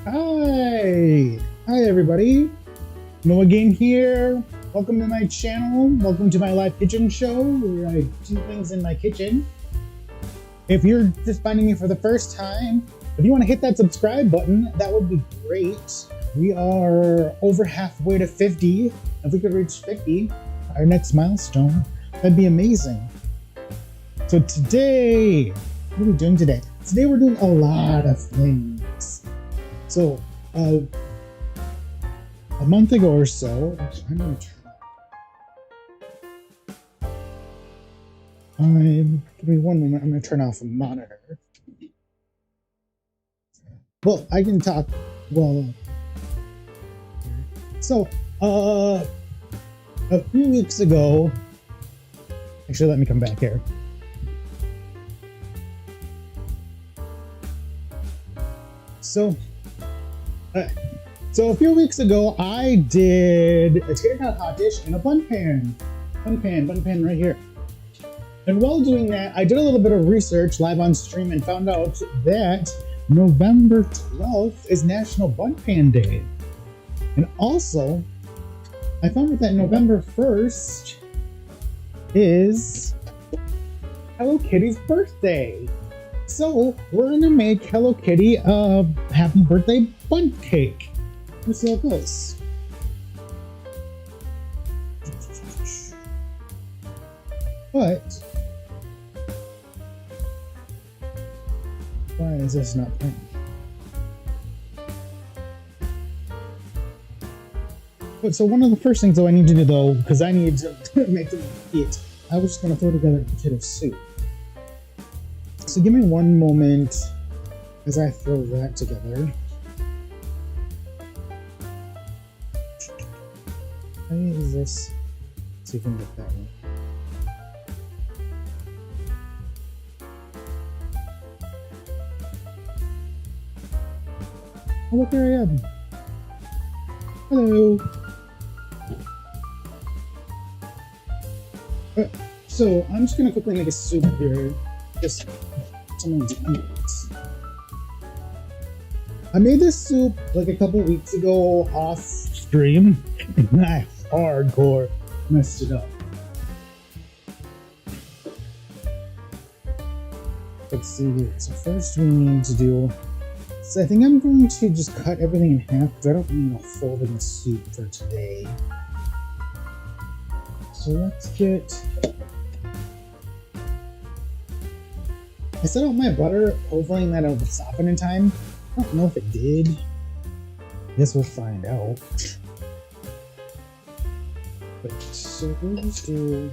Hi everybody. Noah Game here. Welcome to my channel. Welcome to my live kitchen show where I do things in my kitchen. If you're just finding me for the first time, if you want to hit that subscribe button, that would be great. We are over halfway to 50. If we could reach 50, our next milestone, that'd be amazing. So today, what are we doing today? Today we're doing a lot of things. So, a month ago or so, I'm gonna give me one moment, I'm gonna turn off a monitor. Well, I can talk, so, a few weeks ago, actually let me come back here. So a few weeks ago, I did a Tater Hotdish in a Bundt pan right here. And while doing that, I did a little bit of research live on stream and found out that November 12th is National Bundt Pan Day. And also, I found out that November 1st is Hello Kitty's birthday. So we're gonna make Hello Kitty a happy birthday Bundt cake. Let's see how it goes. But why is this not playing? But so one of the first things though I need to do though, because I need to make them eat, I was just gonna throw together a potato soup. So give me one moment as I throw that together. How is this? Let's see if we can get that one. Oh, look, there I am. Hello. So I'm just gonna quickly make a soup here. Just something to eat. I made this soup like a couple weeks ago off stream, and I hardcore messed it up. Let's see here. So first we need to do. So I think I'm going to just cut everything in half because I don't need a whole thing of soup for today. So let's get. I set out my butter, hoping that it would soften in time. I don't know if it did. Guess we'll find out. But so we'll just do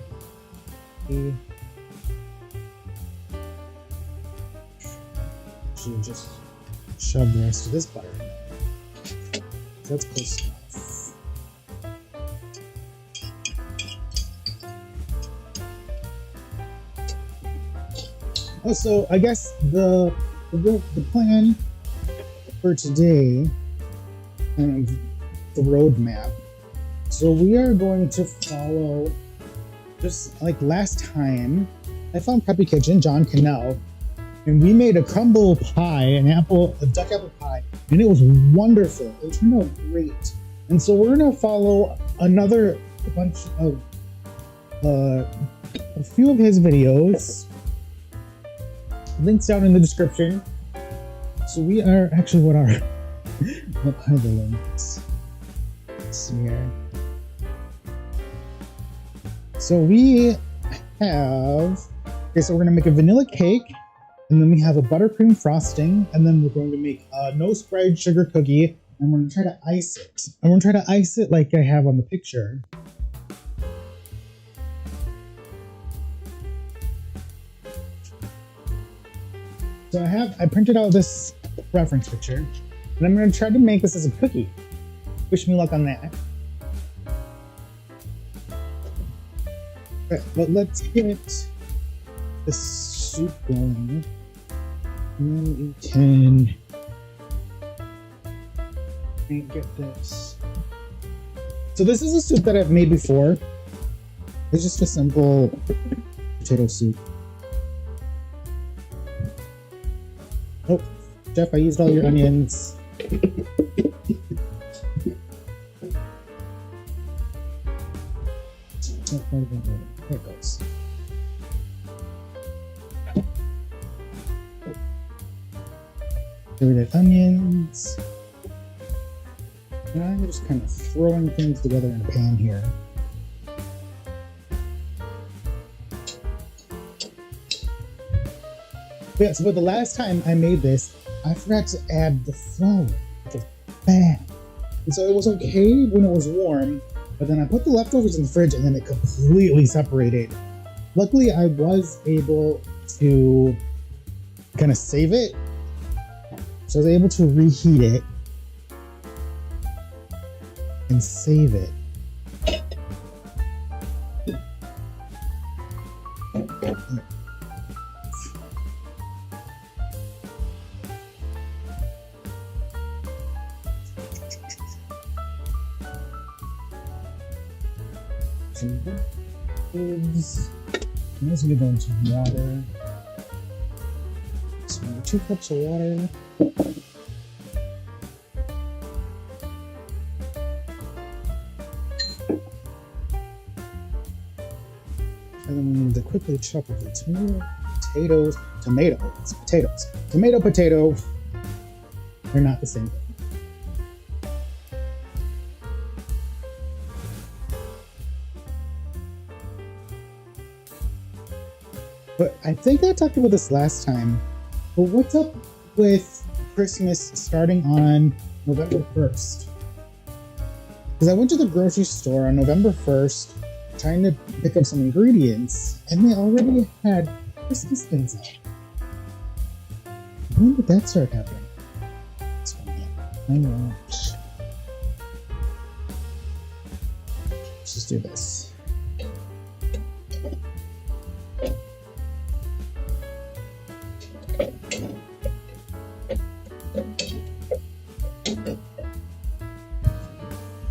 a. Should just shove the rest of this butter in. So that's close enough. Oh, so I guess the plan for today, kind of the roadmap. So we are going to follow, just like last time, I found Preppy Kitchen, John Cannell, and we made a crumble pie, a duck apple pie, and it was wonderful. It turned out great. And so we're gonna follow a bunch of, a few of his videos. Links down in the description. So we are actually what are the links? Let's see here. So we have so we're gonna make a vanilla cake, and then we have a buttercream frosting, and then we're going to make a no spread sugar cookie, and we're gonna try to ice it. And we're gonna try to ice it like I have on the picture. So I printed out this reference picture, and I'm going to try to make this as a cookie. Wish me luck on that. Okay, but let's get the soup going, and then we can get this. So this is a soup that I've made before. It's just a simple potato soup. Oh, Jeff, I used all your onions. Oh, there it goes. There the onions. And I'm just kind of throwing things together in a pan here. Yeah, so but the last time I made this, I forgot to add the flour. Which was bad. And so it was okay when it was warm, but then I put the leftovers in the fridge and then it completely separated. Luckily, I was able to kind of save it. So I was able to reheat it and save it. Some eggs. I'm also going to go into water. So 2 cups of water. And then we need to quickly chop up the potatoes. Tomato, potato. They're not the same thing. But I think I talked about this last time. But what's up with Christmas starting on November 1st? Because I went to the grocery store on November 1st trying to pick up some ingredients, and they already had Christmas things out. When did that start happening? Let's just do this.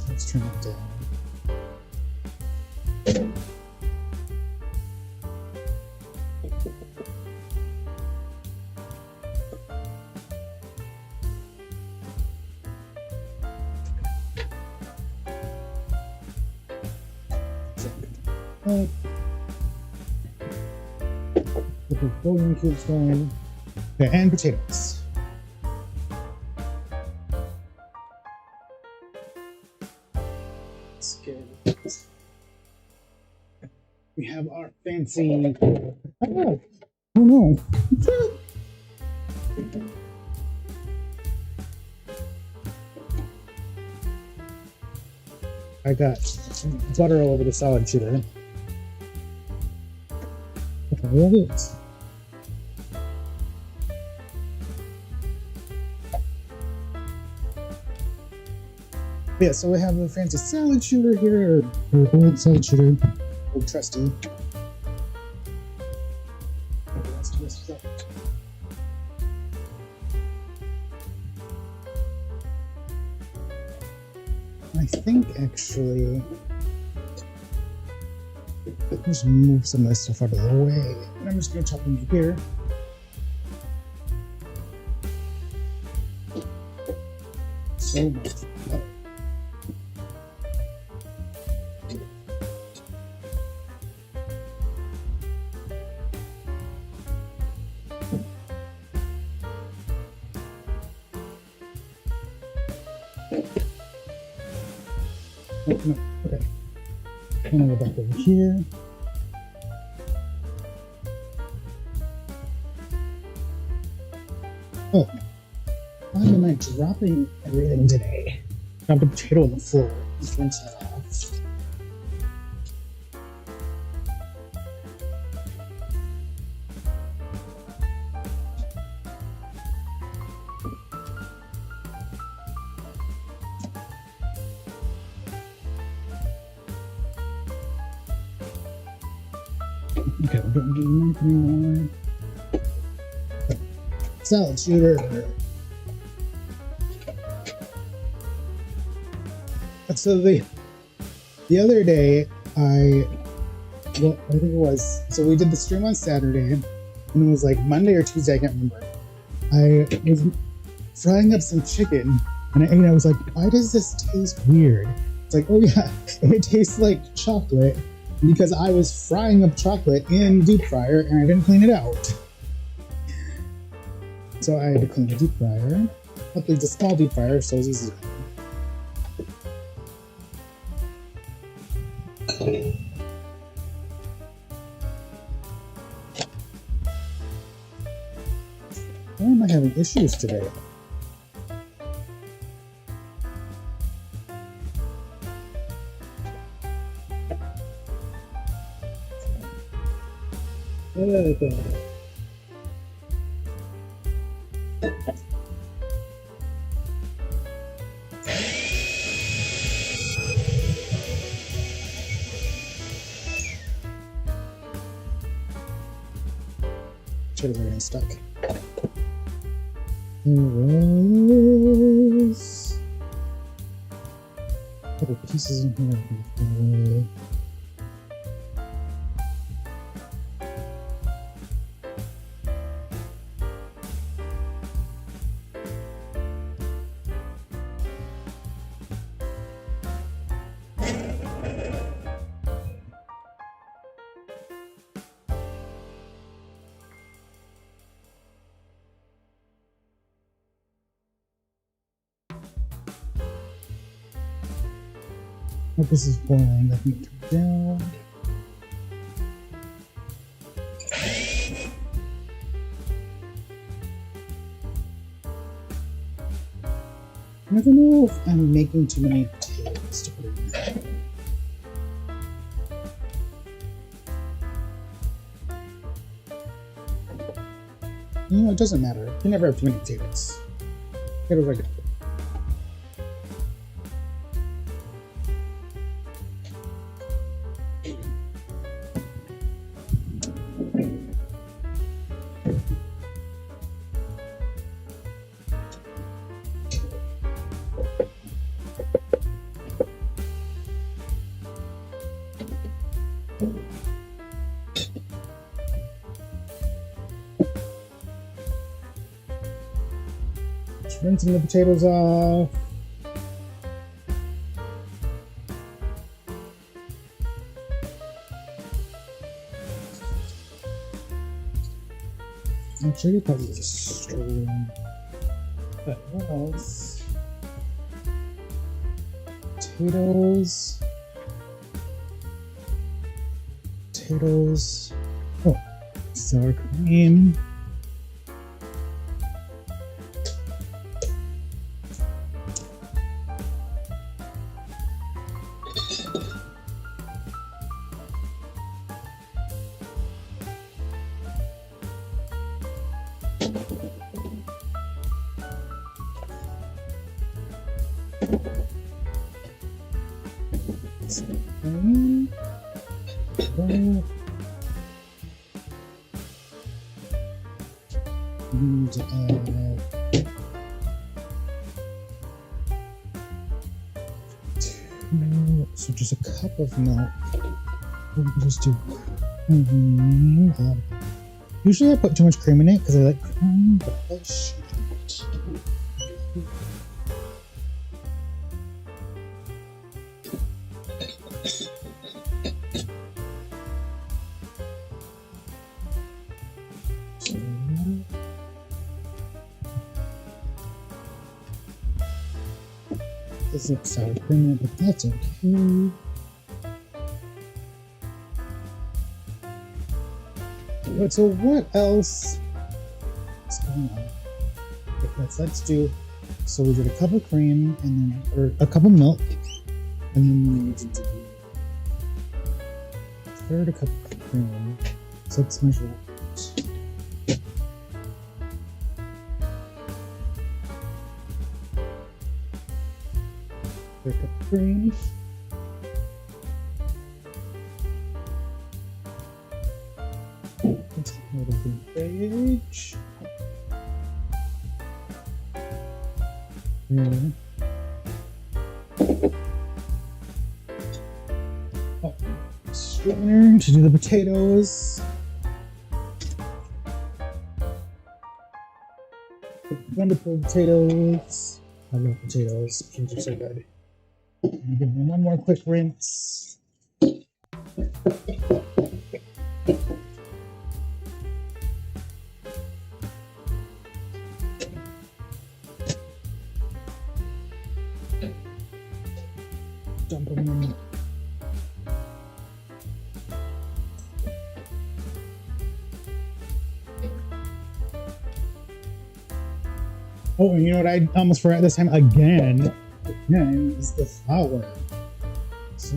Let's turn it down. With the bouillon cubes going. Okay, and potatoes. Let's get it. We have our fancy. Oh no. I got butter all over the salad shooter. Love it. Yeah, so we have a fancy salad shooter here, or old salad shooter, old trusty. Let's twist this up. I think actually, just move some of this stuff out of the way. And I'm just going to chop them here. So much. Oh, no, okay. I'm gonna go back over here. Oh, why am I dropping everything today? Dropped a potato on the floor. Let's rinse that off. Okay, we're going to do nothing more. Salad shooter. So the other day, I think it was, so we did the stream on Saturday, and it was like Monday or Tuesday, I can't remember. I was frying up some chicken, and I was like, why does this taste weird? It's like, oh yeah, it tastes like chocolate. because I was frying up chocolate in deep fryer and I didn't clean it out. So I had to clean the deep fryer. Luckily, it's a small deep fryer, so it's easy. Why am I having issues today? Okay. Should have been stuck. There was a couple pieces in here. Oh, this is boiling. Let me turn it down. I never know if I'm making too many potatoes to put in there. You know, it doesn't matter. You never have too many potatoes. Potatoes are good. Rinsing the potatoes off. I'm sure you probably just stirring. But what else? Potatoes. Potatoes. Oh, sour cream. So just a cup of milk. We'll just do cream. Usually I put too much cream in it because I like cream, but I shouldn't. This looks sour cream, but that's okay. But so what else is going on? Okay, let's do. So we did a cup of cream and then, or a cup of milk, and then we need to do a third a cup of cream. So let's measure that. Third cup of cream. Let's get a little bit beige. Yeah. Oh, strainer to do the potatoes. Wonderful potatoes. I love potatoes. These are so good. I'm gonna give them one more quick rinse. Dump them in. Oh, and you know what I almost forgot this time again? Again is the flour. So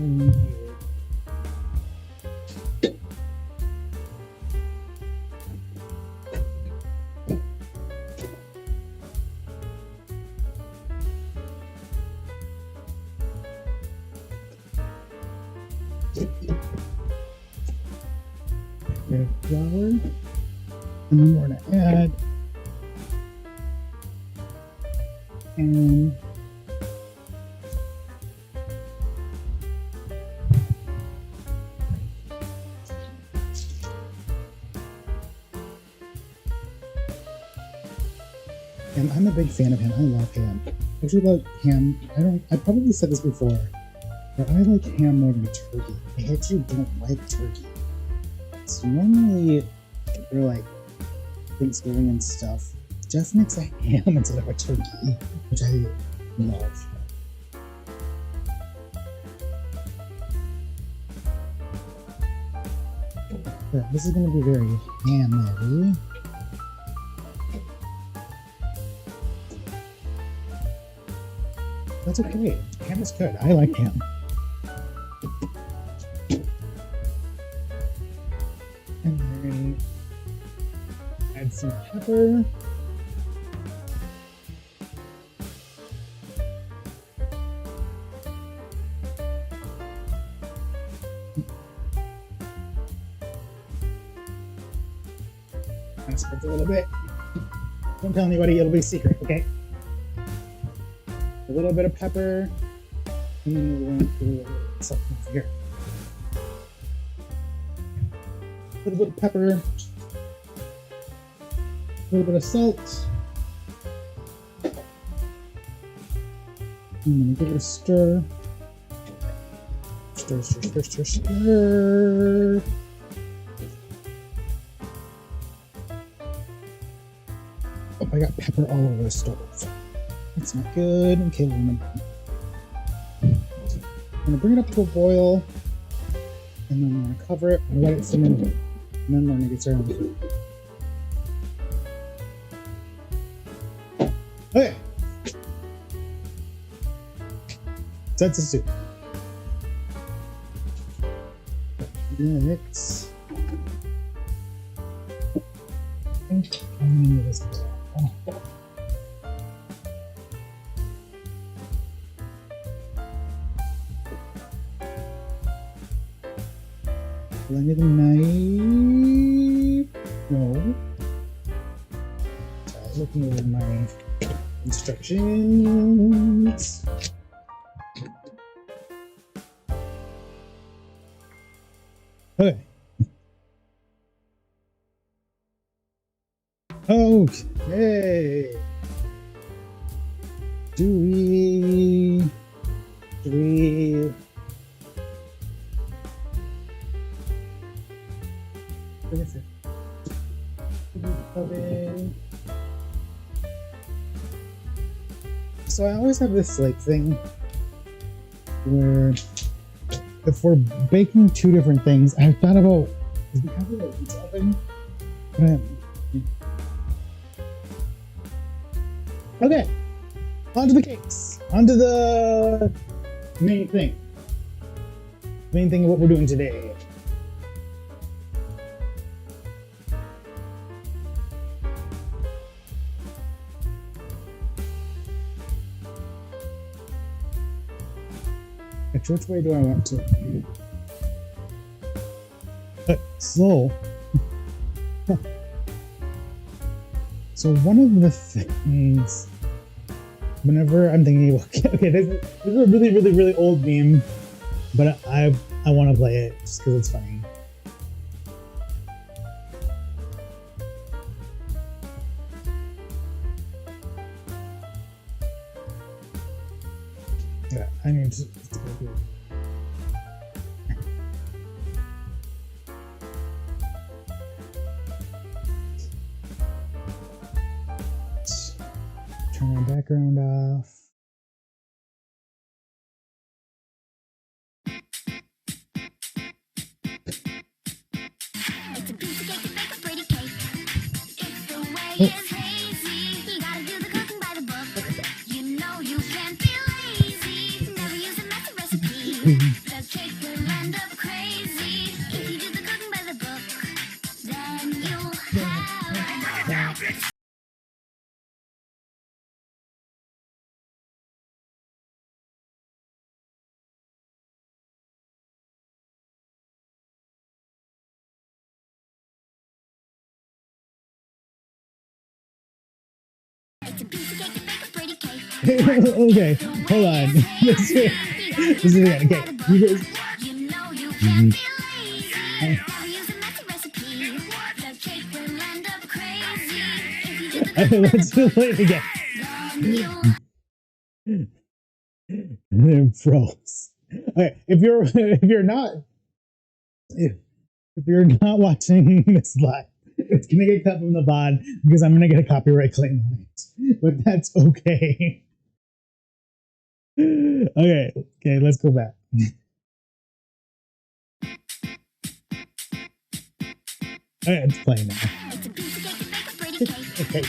flour, and then we're gonna add and I'm a big fan of ham. I love ham. I actually love ham. I probably said this before, but I like ham more than turkey. I actually don't like turkey. So normally for like Thanksgiving and stuff, Jeff makes a ham instead of a turkey, which I love. Yeah, this is going to be very ham-heavy. That's okay. Ham is good. I like ham. And then add some pepper. And sprinkle a little bit. Don't tell anybody, it'll be a secret, okay? A little bit of pepper, and then we're going to do something over here. A little bit of pepper, a little bit of salt, and then give it a stir. Stir, stir, stir, stir, stir. Oh, I got pepper all over the stove. That's not good. Okay, I'm gonna bring it up to a boil, and then I'm gonna cover it and let it simmer, and then we're gonna get started on the food. Okay. That's the soup. Next, I think I'm gonna need this. Do I need a knife? No. Sorry, looking over my instructions. Okay. Okay. Do we what is it? So I always have this like thing where if we're baking two different things, I've thought about is we have a pizza oven? Okay, on to the cakes. On to the main thing. Main thing of what we're doing today. Which way do I want to? Slow. So one of the things, whenever I'm thinking, okay, this is a really old meme, but I want to play it just because it's funny. Yeah, I need to go here. turn our background off. Okay, hold on. This is it. Okay, you guys. Let's play it again. It froze. Okay, if you're not watching this live, it's gonna get cut from the VOD because I'm gonna get a copyright claim on it. But that's okay. Okay, let's go back. Okay, it's playing now. Okay.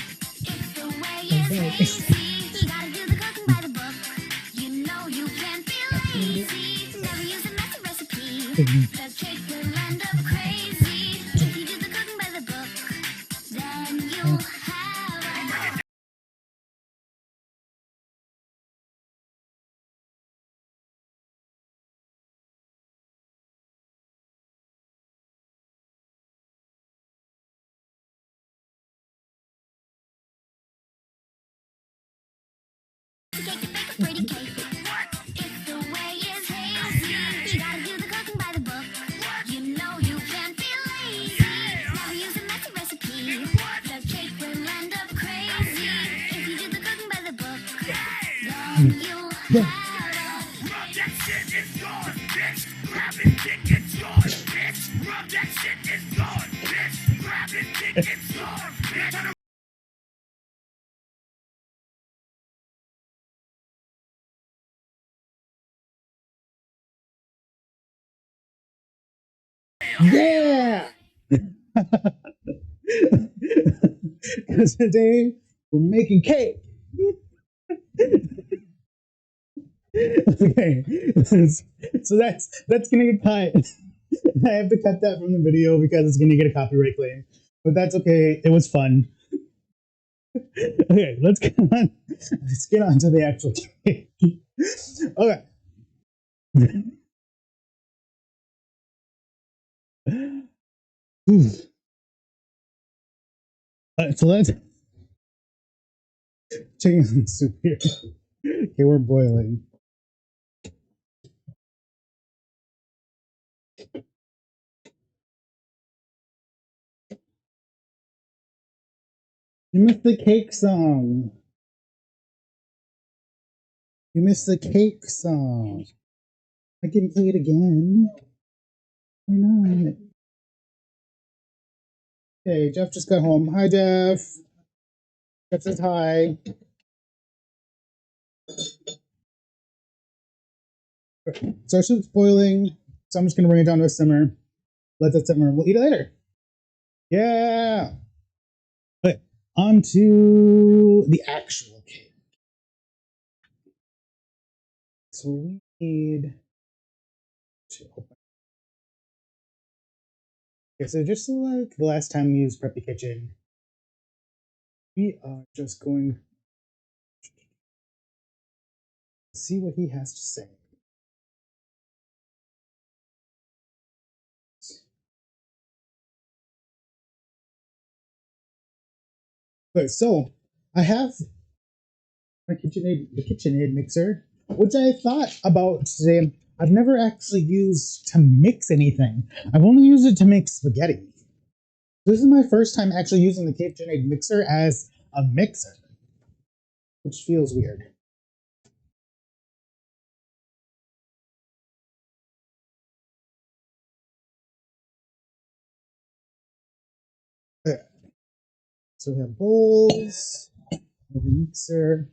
Yeah! Because today we're making cake. Okay, so that's gonna get cut. I have to cut that from the video because it's gonna get a copyright claim. But that's okay. It was fun. Okay, let's get on. Let's get on to the actual cake. Okay. So let's chicken soup here. Okay, we're boiling. You missed the cake song. You missed the cake song. I can play it again. Why not? Okay, Jeff just got home. Hi, Jeff. Jeff says hi. So our soup's boiling, so I'm just gonna bring it down to a simmer. Let that simmer. We'll eat it later. Yeah. Okay, on to the actual cake. So we need to open. Okay, so just like the last time we used Preppy Kitchen, we are just going to see what he has to say. Okay, so I have my the KitchenAid mixer, which I thought about today. I've never actually used to mix anything. I've only used it to make spaghetti. This is my first time actually using the KitchenAid mixer as a mixer, which feels weird. Okay. So we have bowls. Over mixer.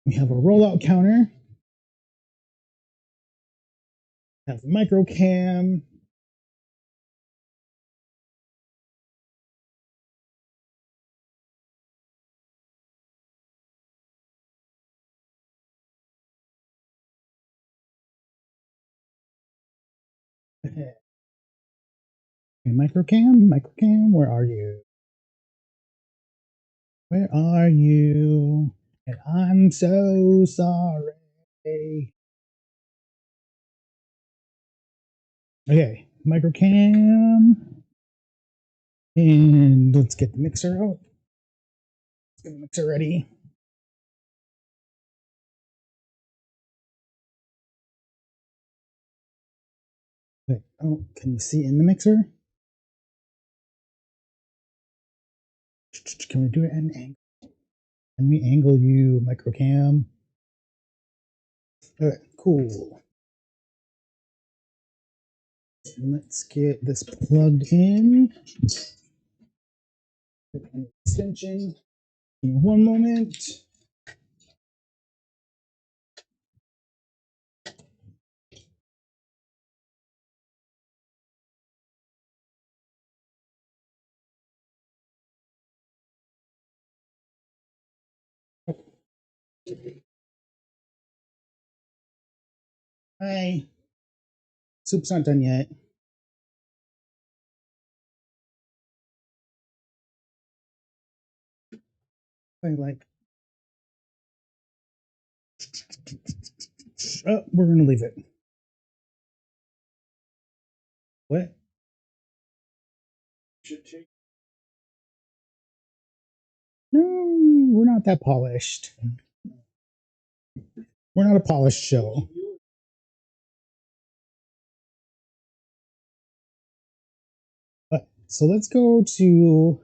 We have a rollout counter. We have the micro cam. Okay, microcam, where are you? Where are you? And I'm so sorry. Okay, microcam. And let's get the mixer out. Let's get the mixer ready. Okay. Oh, can you see in the mixer? Can we do it at an angle? Can we angle you, microcam? Okay, cool. And let's get this plugged in. An extension. In one moment. Hi. Soup's not done yet. Oh, we're gonna leave it. What? No, we're not that polished. We're not a polished show. So let's go to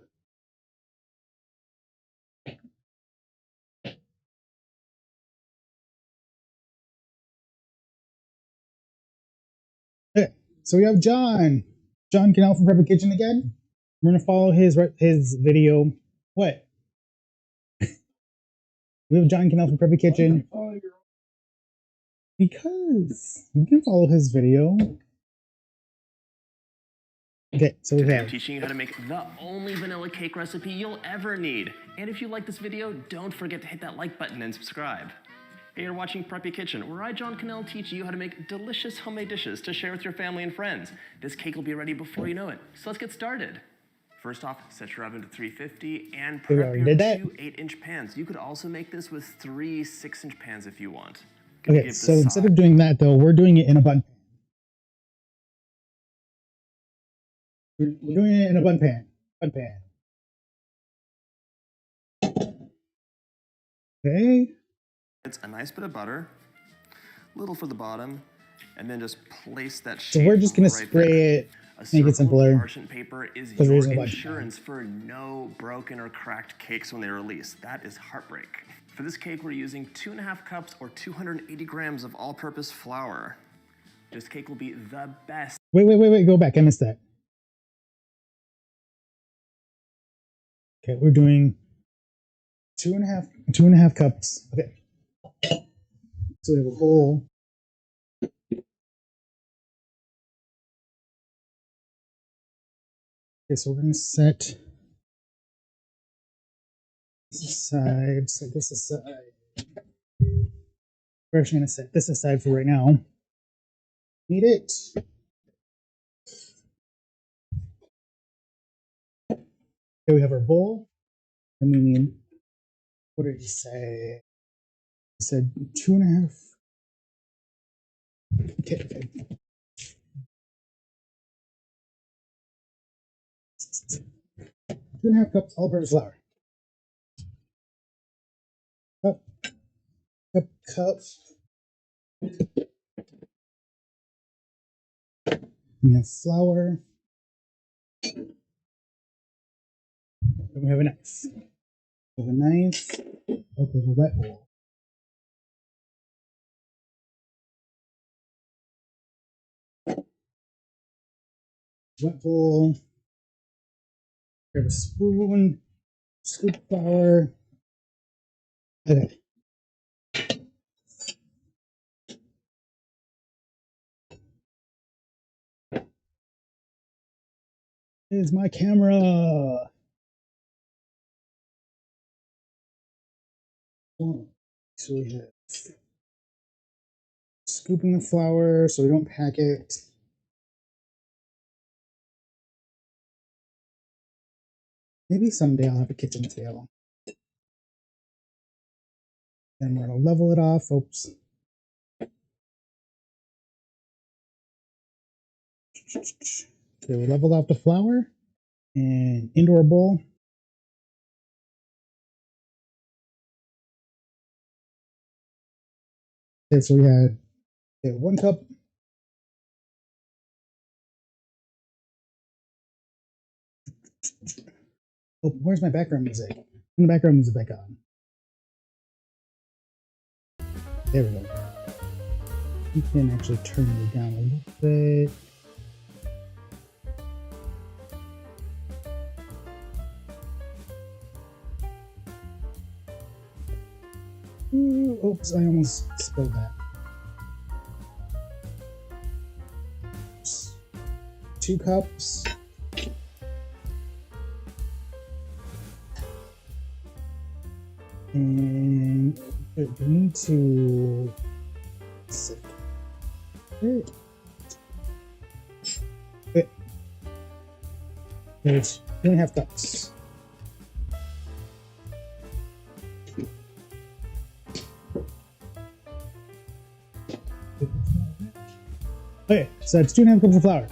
okay. So we have John. John Cannell from Preppy Kitchen again. We're gonna follow his video. What? We have John Cannell from Preppy Kitchen. Because you can follow his video. Okay, so today I'm teaching you how to make the only vanilla cake recipe you'll ever need. And if you like this video, don't forget to hit that like button and subscribe. Hey, you're watching Preppy Kitchen, where I, John Cannell, teach you how to make delicious homemade dishes to share with your family and friends. This cake will be ready before you know it, so let's get started. First off, set your oven to 350 and prep your 2 8-inch pans. You could also make this with 3 6-inch pans if you want. Okay, so instead of doing that though, we're doing it in a bun pan. We're doing it in a bun pan. Okay. It's a nice bit of butter, little for the bottom, and then just place that shape. So we're just gonna spray it, make it simpler. Parchment paper is your insurance for no broken or cracked cakes when they release. That is heartbreak. For this cake, we're using 2.5 cups or 280 grams of all-purpose flour. This cake will be the best. Wait, go back. I missed that. Okay, we're doing 2.5 cups. Okay. So we have a bowl. Okay, so we're gonna set this aside. Set this aside. We're actually gonna set this aside for right now. Need it. Okay, we have our bowl. And we need, what did he say? He said 2.5. Okay. 2.5 cups all-purpose flour. Cup. We have flour. And we have a knife. We have a knife. Okay, we have a wet bowl. Wet bowl. We have a spoon. Scoop flour. Okay. Here's my camera. So we have scooping the flour so we don't pack it. Maybe someday I'll have a kitchen table. Then we're gonna level it off. Oops. Okay, we leveled off the flour and into our bowl. Okay, so we had 1 cup. Oh, where's my background music? Turn the background music back on. There we go. You can actually turn it down a little bit. Ooh, oops, I almost spilled that. 2 cups. And we need to sit. Wait. There's 2.5 cups. Okay, so that's 2.5 cups of flour.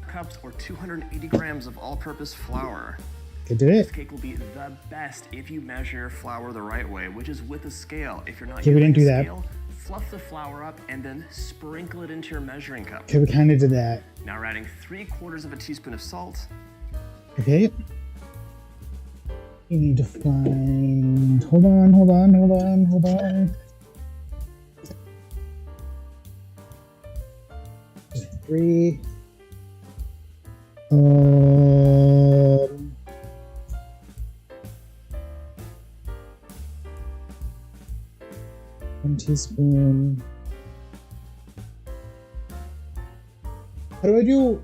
Cups or 280 grams of all-purpose flour. Okay, did it? This cake will be the best if you measure flour the right way, which is with a scale. If you're not Okay, we using didn't do a that. scale, fluff the flour up and then sprinkle it into your measuring cup. Okay, we kind of did that. Now we're adding 3/4 of a teaspoon of salt. Okay. You need to find. Hold on. 3. 1 teaspoon. How do I do?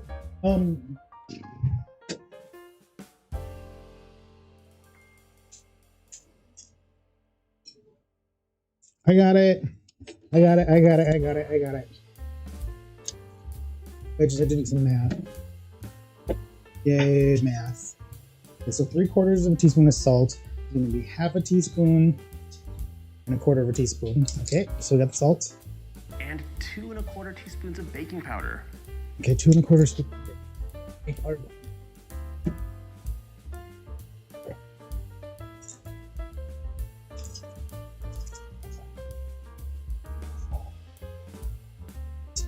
I got it. I just had to do some math. Yay, math. Okay, so 3/4 of a teaspoon of salt is going to be 1/2 teaspoon and 1/4 of a teaspoon. Okay, so we got the salt. And 2 1/4 teaspoons of baking powder. Okay, 2 1/4 teaspoons of baking powder.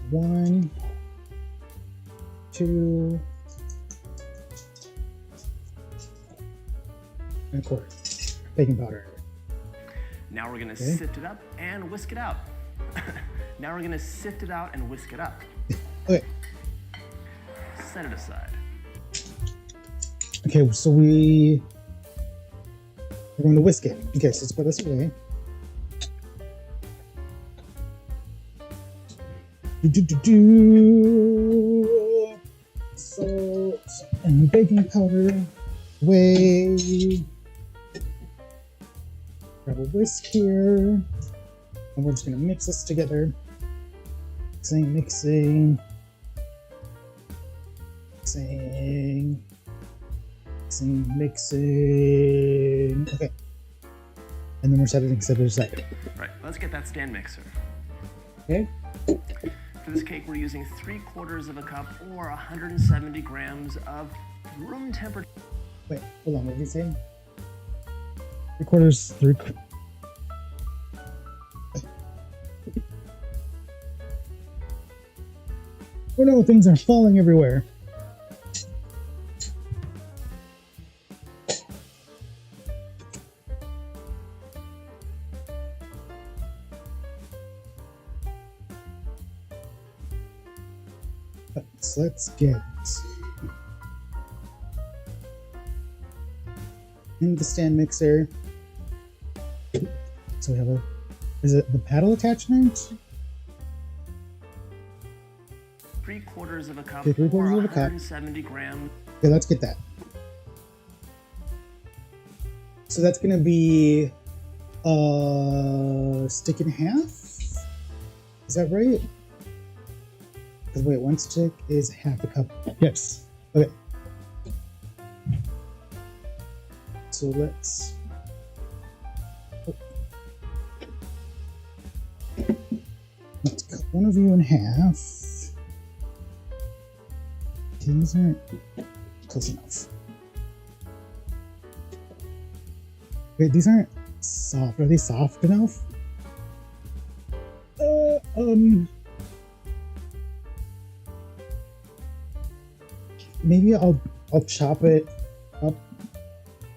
One, 2, 1/4 baking powder. Now we're gonna sift it up and whisk it out. Now we're gonna sift it out and whisk it up. Okay. Set it aside. Okay, so we're going to whisk it. Okay, so let's put this away. Salt and baking powder away. Grab a whisk here. And we're just going to mix this together. Mixing. Okay. And then we're setting it aside. Right, let's get that stand mixer. Okay. For this cake, we're using 3/4 of a cup or 170 grams of room temperature. Wait, hold on, what did you say? 3/4. Oh no, things are falling everywhere. Let's get in the stand mixer. So we have a, is it the paddle attachment? 3/4 of a cup, Okay, 3/4 or of a cup. 170 grams. Okay, let's get that. So that's gonna be a stick and a half. Is that right? Because wait, one stick is half a cup. Yes. Okay. So let's. Let's cut one of you in half. Okay, these aren't close enough. Wait, these aren't soft. Are they soft enough? Maybe I'll chop it up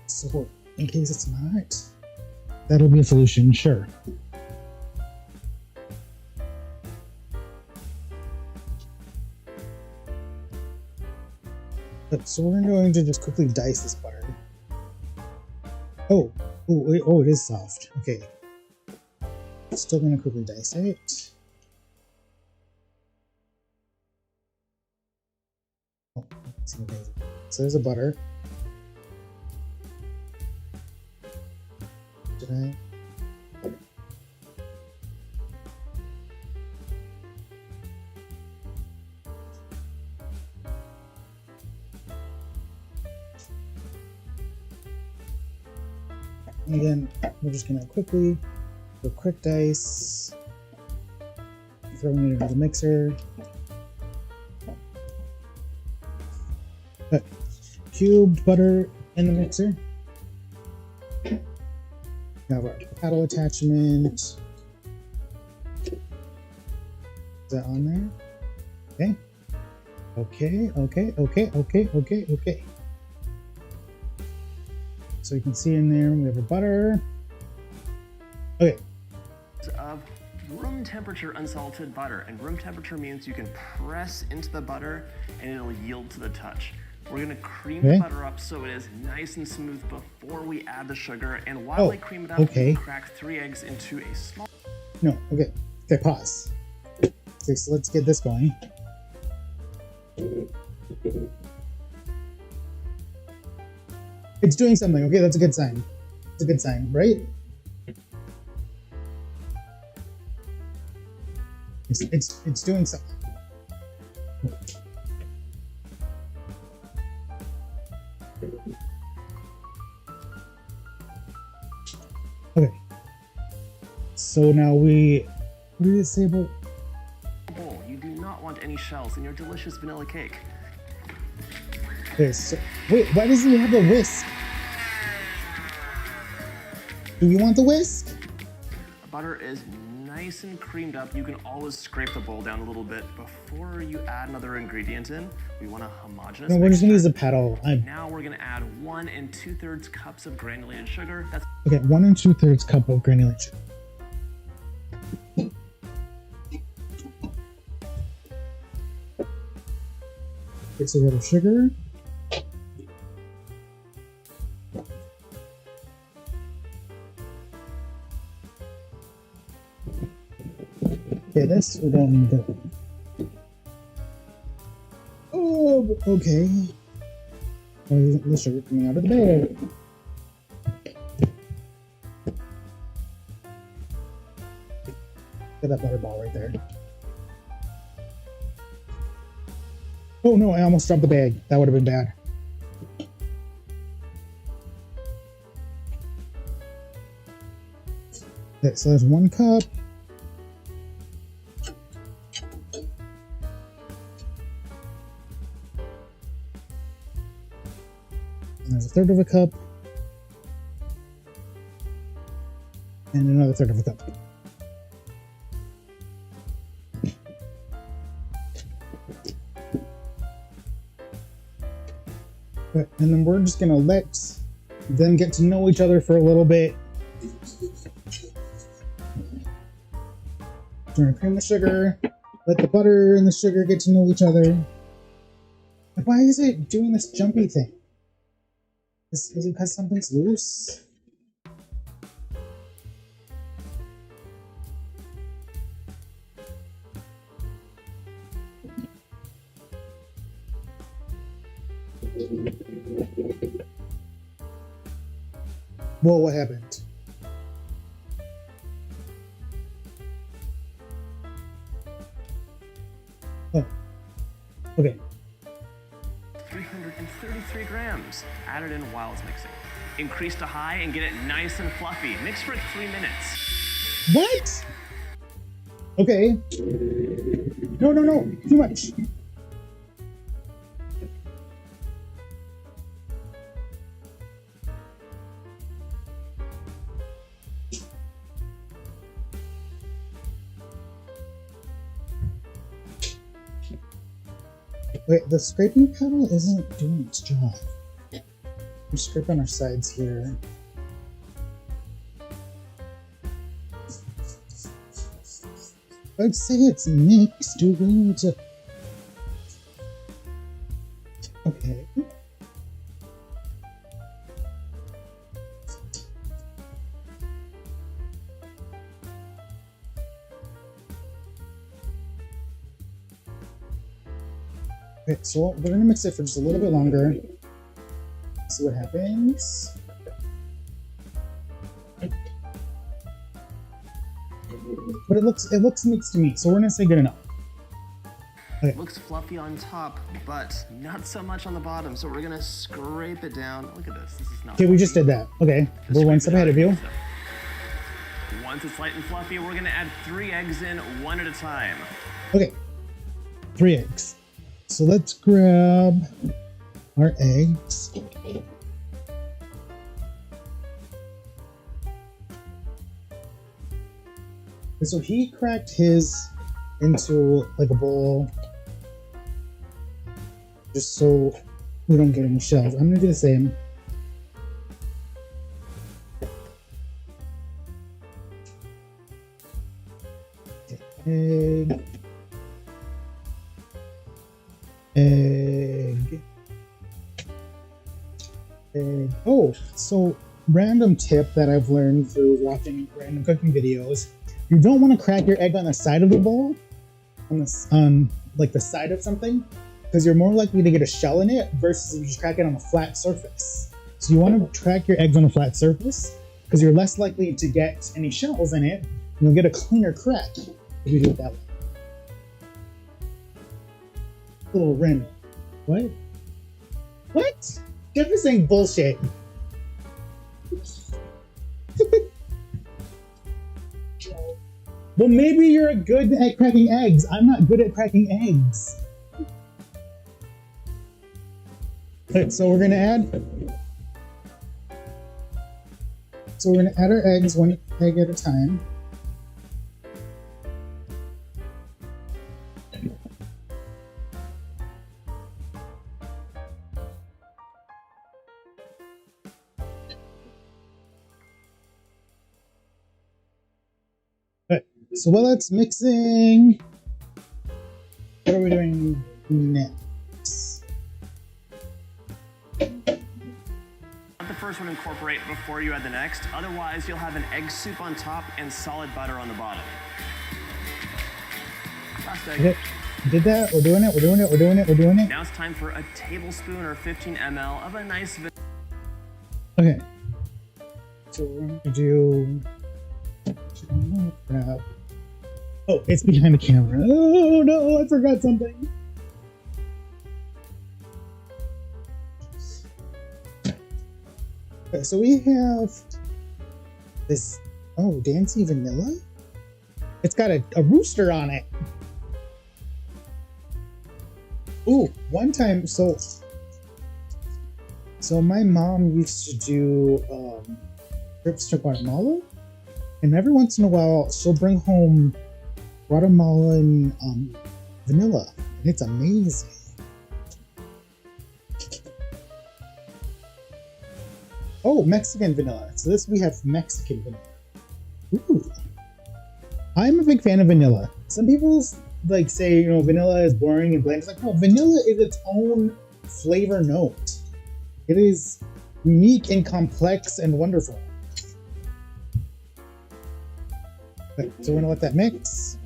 so in case it's not. That'll be a solution, sure. So we're going to just quickly dice this butter. Oh, it is soft. Okay. Still gonna quickly dice it. Oh, let's see what it is. So there's a butter. Did I? And then we're just gonna quickly do a quick dice, throwing it into the mixer. Put cubed butter in the mixer. Now our paddle attachment. Is that on there? Okay. So you can see in there we have a butter. Okay. Of room temperature unsalted butter, and room temperature means you can press into the butter and it'll yield to the touch. We're gonna cream the butter up so it is nice and smooth before we add the sugar. And while I cream it up, we crack 3 eggs into a small. No, okay, pause. Okay, so let's get this going. It's doing something. Okay, that's a good sign. It's a good sign, right? It's doing something. Okay. So now what did it say about? You do not want any shells in your delicious vanilla cake. Okay, so wait, why doesn't it have a whisk? Do you want the whisk? The butter is nice and creamed up. You can always scrape the bowl down a little bit before you add another ingredient in. We want a homogeneous No, we're just gonna use a paddle. Now we're gonna add 1 2/3 cups of granulated sugar. That's okay, 1 2/3 cup of granulated sugar. Okay, so we have sugar. Okay, this we don't need to. Oh, okay. Why isn't the sugar coming out of the bag? Get that butter ball right there. Oh no, I almost dropped the bag. That would have been bad. Okay, so there's 1 cup. And there's 1/3 of a cup. And another 1/3 of a cup. Okay, and then we're just gonna let them get to know each other for a little bit. We're gonna cream the sugar, let the butter and the sugar get to know each other. Why is it doing this jumpy thing? Is it because something's loose? Whoa, what happened? Oh, okay. 333 grams. Add it in while it's mixing. Increase to high and get it nice and fluffy. Mix for 3 minutes. What? Okay. No, no, no, too much. Wait, the scraping paddle isn't doing its job. I'm scraping our sides here. I'd say it's mixed. Do we need to... Okay. Okay, so we're gonna mix it for just a little bit longer. See what happens. But it looks mixed to me, so we're gonna say good enough. Okay. It looks fluffy on top, but not so much on the bottom. So we're gonna scrape it down. Look at this. This is not. Okay, we just did that. Okay, we're one step ahead of you. Once it's light and fluffy, we're gonna add 3 eggs in, one at a time. Okay, 3 eggs. So let's grab our eggs. And so he cracked his into like a bowl just so we don't get any shells. I'm gonna do the same. Egg. Egg. Egg. Oh, so random tip that I've learned through watching random cooking videos. You don't want to crack your egg on the side of the bowl, on like the side of something, because you're more likely to get a shell in it versus if you just crack it on a flat surface. So you want to crack your eggs on a flat surface because you're less likely to get any shells in it, and you'll get a cleaner crack if you do it that way. A little random. What? What? Jeff is saying bullshit. Well, maybe you're good at cracking eggs. I'm not good at cracking eggs. Okay, so we're gonna add. So we're gonna add our eggs one egg at a time. So while that's mixing, what are we doing next? Let the first one incorporate before you add the next. Otherwise, you'll have an egg soup on top and solid butter on the bottom. Last egg. Okay. Did that? We're doing it. We're doing it. We're doing it. We're doing it. Now it's time for a tablespoon or 15 ml of a nice. Okay. So we're going to do. Crap. Oh, it's behind the camera. Oh no, I forgot something. Okay, so we have this, oh, Dancy Vanilla? It's got a rooster on it. Ooh, one time, so my mom used to do trips to Guatemala, and every once in a while she'll bring home Guatemalan vanilla, and it's amazing. Oh, Mexican vanilla. So this we have Mexican vanilla. Ooh. I'm a big fan of vanilla. Some people like say, you know, vanilla is boring and bland. It's like, no, vanilla is its own flavor note. It is unique and complex and wonderful. Okay, so we're gonna let that mix.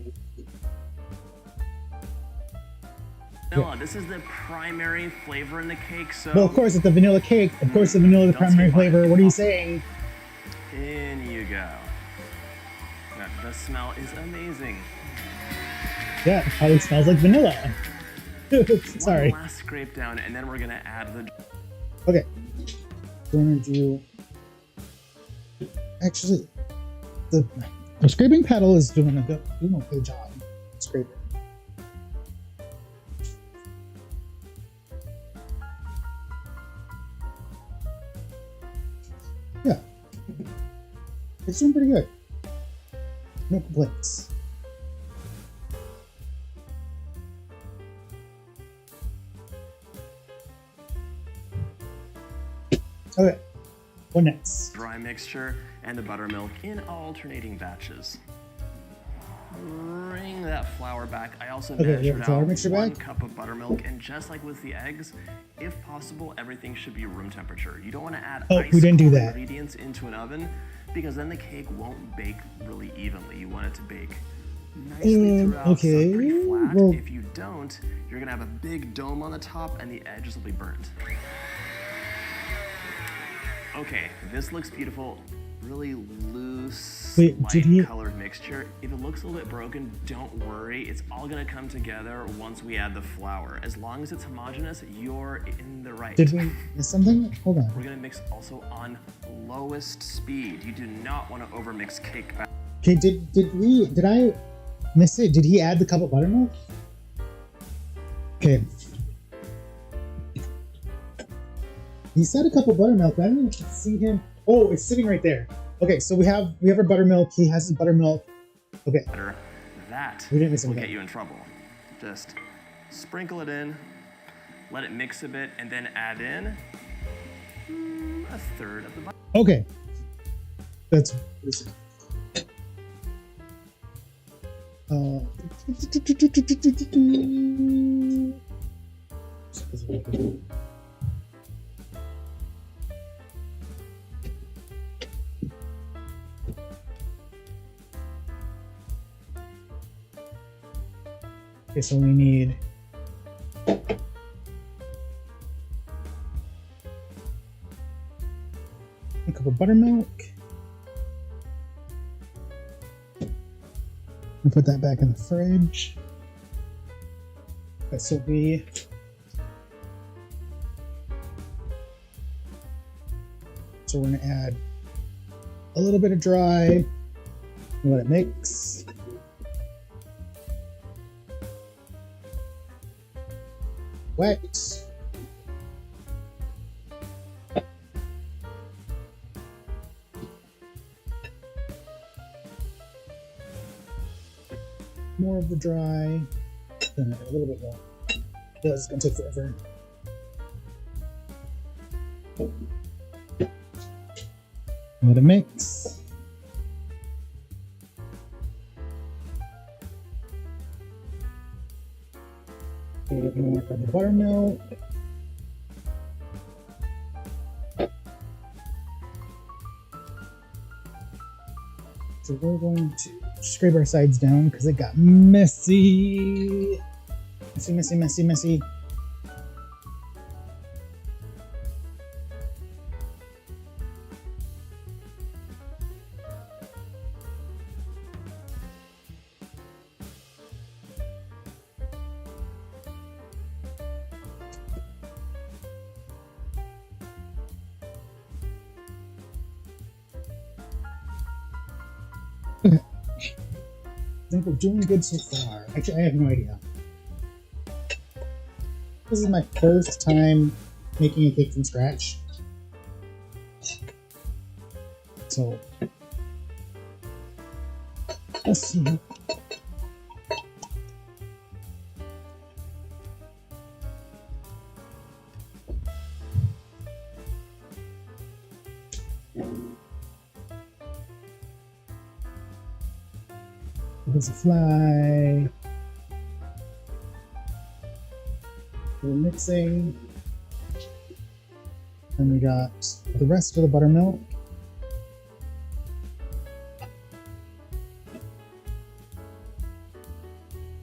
Vanilla, this is the primary flavor in the cake, so... Well, of course, it's the vanilla cake. Of course, the vanilla is the primary flavor. What are you saying? In you go. The smell is amazing. Yeah, it probably smells like vanilla. Sorry. One last scrape down, and then we're gonna add the... Okay. We're gonna do... Actually, the scraping paddle is doing an okay job. Scraping. Yeah. It's doing pretty good. No complaints. Okay, what next? Dry mixture and the buttermilk in alternating batches. Bring that flour back. I also measured out 1 cup of buttermilk, and just like with the eggs, if possible, everything should be room temperature. You don't want to add ingredients into an oven, because then the cake won't bake really evenly. You want it to bake nicely throughout, so pretty flat. Well, if you don't, you're gonna have a big dome on the top, and the edges will be burnt. Okay, this looks beautiful. Really loose, light-colored mixture. If it looks a little bit broken, don't worry. It's all gonna come together once we add the flour. As long as it's homogeneous, you're in the right. Did we miss something? Hold on. We're gonna mix also on lowest speed. You do not want to overmix cake. Okay, did I miss it? Did he add the cup of buttermilk? Okay. He said a cup of buttermilk, but I don't see him. Oh, it's sitting right there. Okay, so we have our buttermilk. He has his buttermilk. Okay. That we didn't miss will get you in trouble. Just sprinkle it in, let it mix a bit, and then add in a third of the butter. Okay. That's okay, so we need a cup of buttermilk. And put that back in the fridge. This will be so we're gonna add a little bit of dry and let it mix. Wet. More of the dry, then a little bit more. This is gonna take forever. Let it mix. A little bit more of the buttermilk. So we're going to scrape our sides down because it got messy. Messy, messy, messy, messy. Okay. I think we're doing good so far. Actually, I have no idea. This is my first time making a cake from scratch. So, let's see. There's a fly. We're mixing. Then we got the rest of the buttermilk.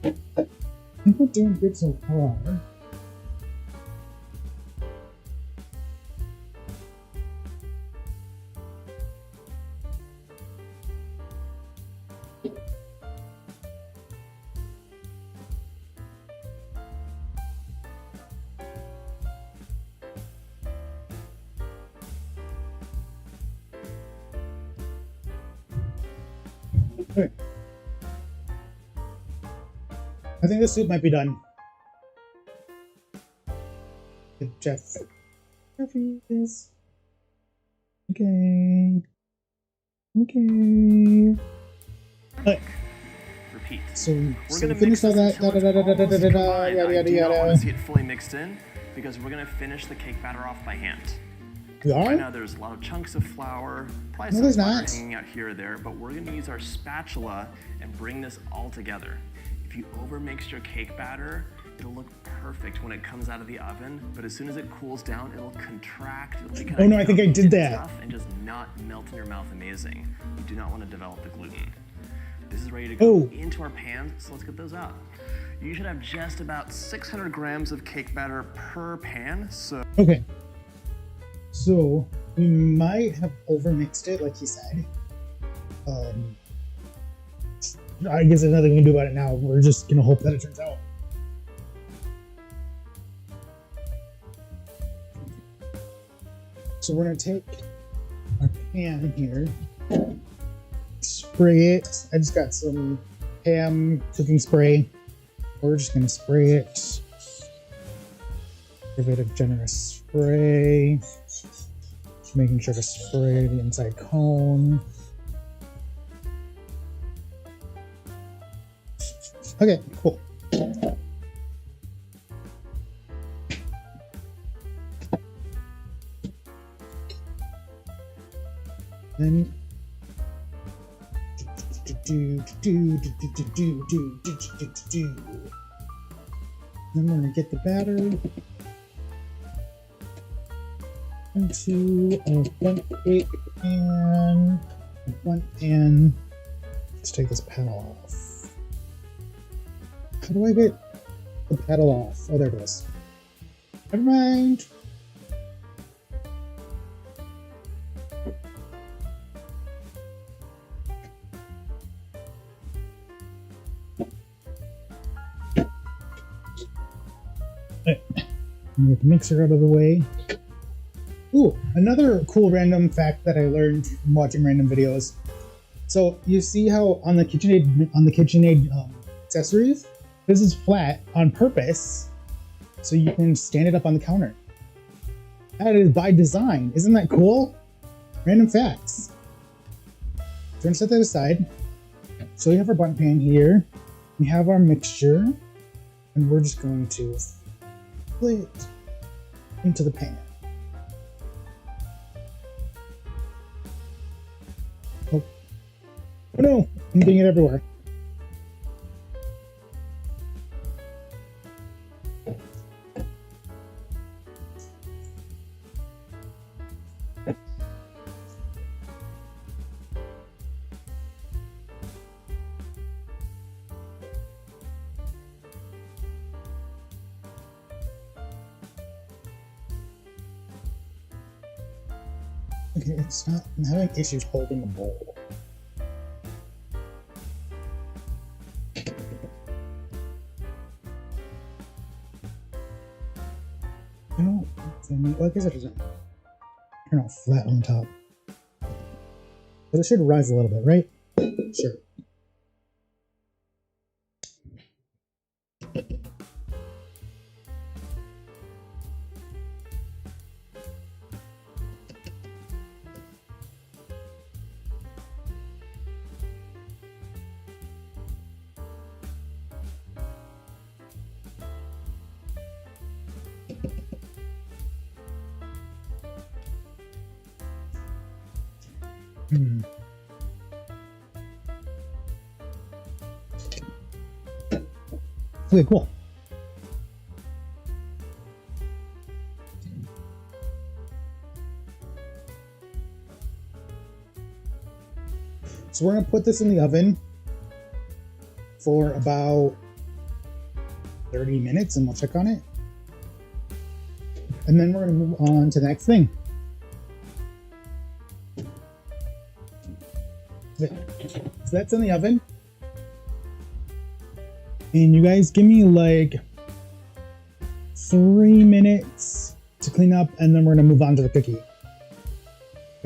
I think we're doing good so far. Okay. I think the soup might be done. Jeff. Jeffy is okay. Okay. Okay. Repeat. So We're we gonna finished mix all this that. until it's almost combined. Yada I yada do not want to yada. see it fully mixed in because we're gonna finish the cake batter off by hand. We Right are? now there's a lot of chunks of flour, probably No, some there's flour not. hanging out here or there, but we're gonna use our spatula and bring this all together. If you overmix your cake batter, it'll look perfect when it comes out of the oven, but as soon as it cools down, it'll contract. It'll be kind Oh no, I think I did that. tough and just not melt in your mouth amazing. You do not want to develop the gluten. This is ready to go into our pan, so let's get those out. You should have just about 600 grams of cake batter per pan, so... Okay. So we might have overmixed it, like he said. I guess there's nothing we can do about it now. We're just gonna hope that it turns out. So we're gonna take our pan here, spray it. I just got some ham cooking spray. We're just gonna spray it. Give it a generous spray. Making sure to spray the inside cone. Okay, cool. Then then we're gonna get the batter into a Bundt cake pan. Bundt pan. Let's take this panel off. How do I get the pedal off? Oh, there it is. Never mind. Right. Get the mixer out of the way. Ooh, another cool random fact that I learned from watching random videos. So you see how on the KitchenAid accessories, this is flat on purpose, so you can stand it up on the counter. That is by design. Isn't that cool? Random facts. So we're gonna set that aside. So we have our Bundt pan here. We have our mixture, and we're just going to put it into the pan. Oh no, I'm getting it everywhere. Okay, it's not. I'm having issues holding the bowl. I don't. Well, I guess it doesn't turn out flat on top. But it should rise a little bit, right? Sure. Okay, cool. So we're gonna put this in the oven for about 30 minutes and we'll check on it. And then we're gonna move on to the next thing. So that's in the oven. And you guys give me like 3 minutes to clean up and then we're gonna move on to the cookie.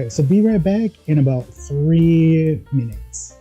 Okay, so be right back in about 3 minutes.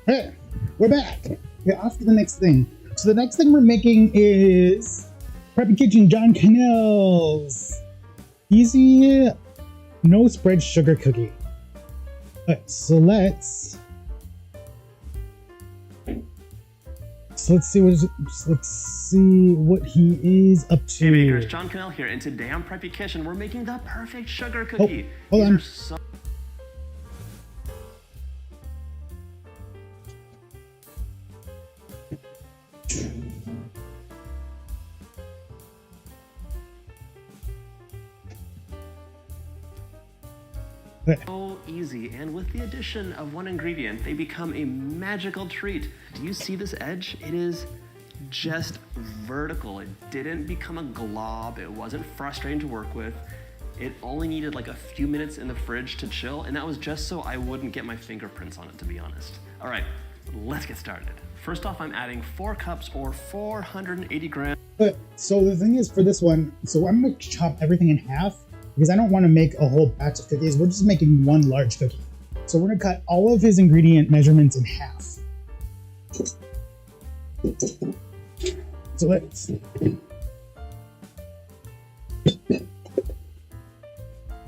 Hey, we're back. Okay, off to the next thing. So the next thing we're making is Preppy Kitchen John Cannell's easy no spread sugar cookie. Alright, so let's So let's see what he is up to. Hey bakers, John Cannell here, and today on Preppy Kitchen, we're making the perfect sugar cookie. Hold on. So easy, and with the addition of one ingredient, they become a magical treat. Do you see this edge? It is just vertical. It didn't become a glob. It wasn't frustrating to work with. It only needed like a few minutes in the fridge to chill, and that was just so I wouldn't get my fingerprints on it, to be honest. All right, let's get started. First off, I'm adding 4 cups or 480 grams. So the thing is for this one, so I'm gonna chop everything in half because I don't want to make a whole batch of cookies. We're just making one large cookie. So we're gonna cut all of his ingredient measurements in half. So let's...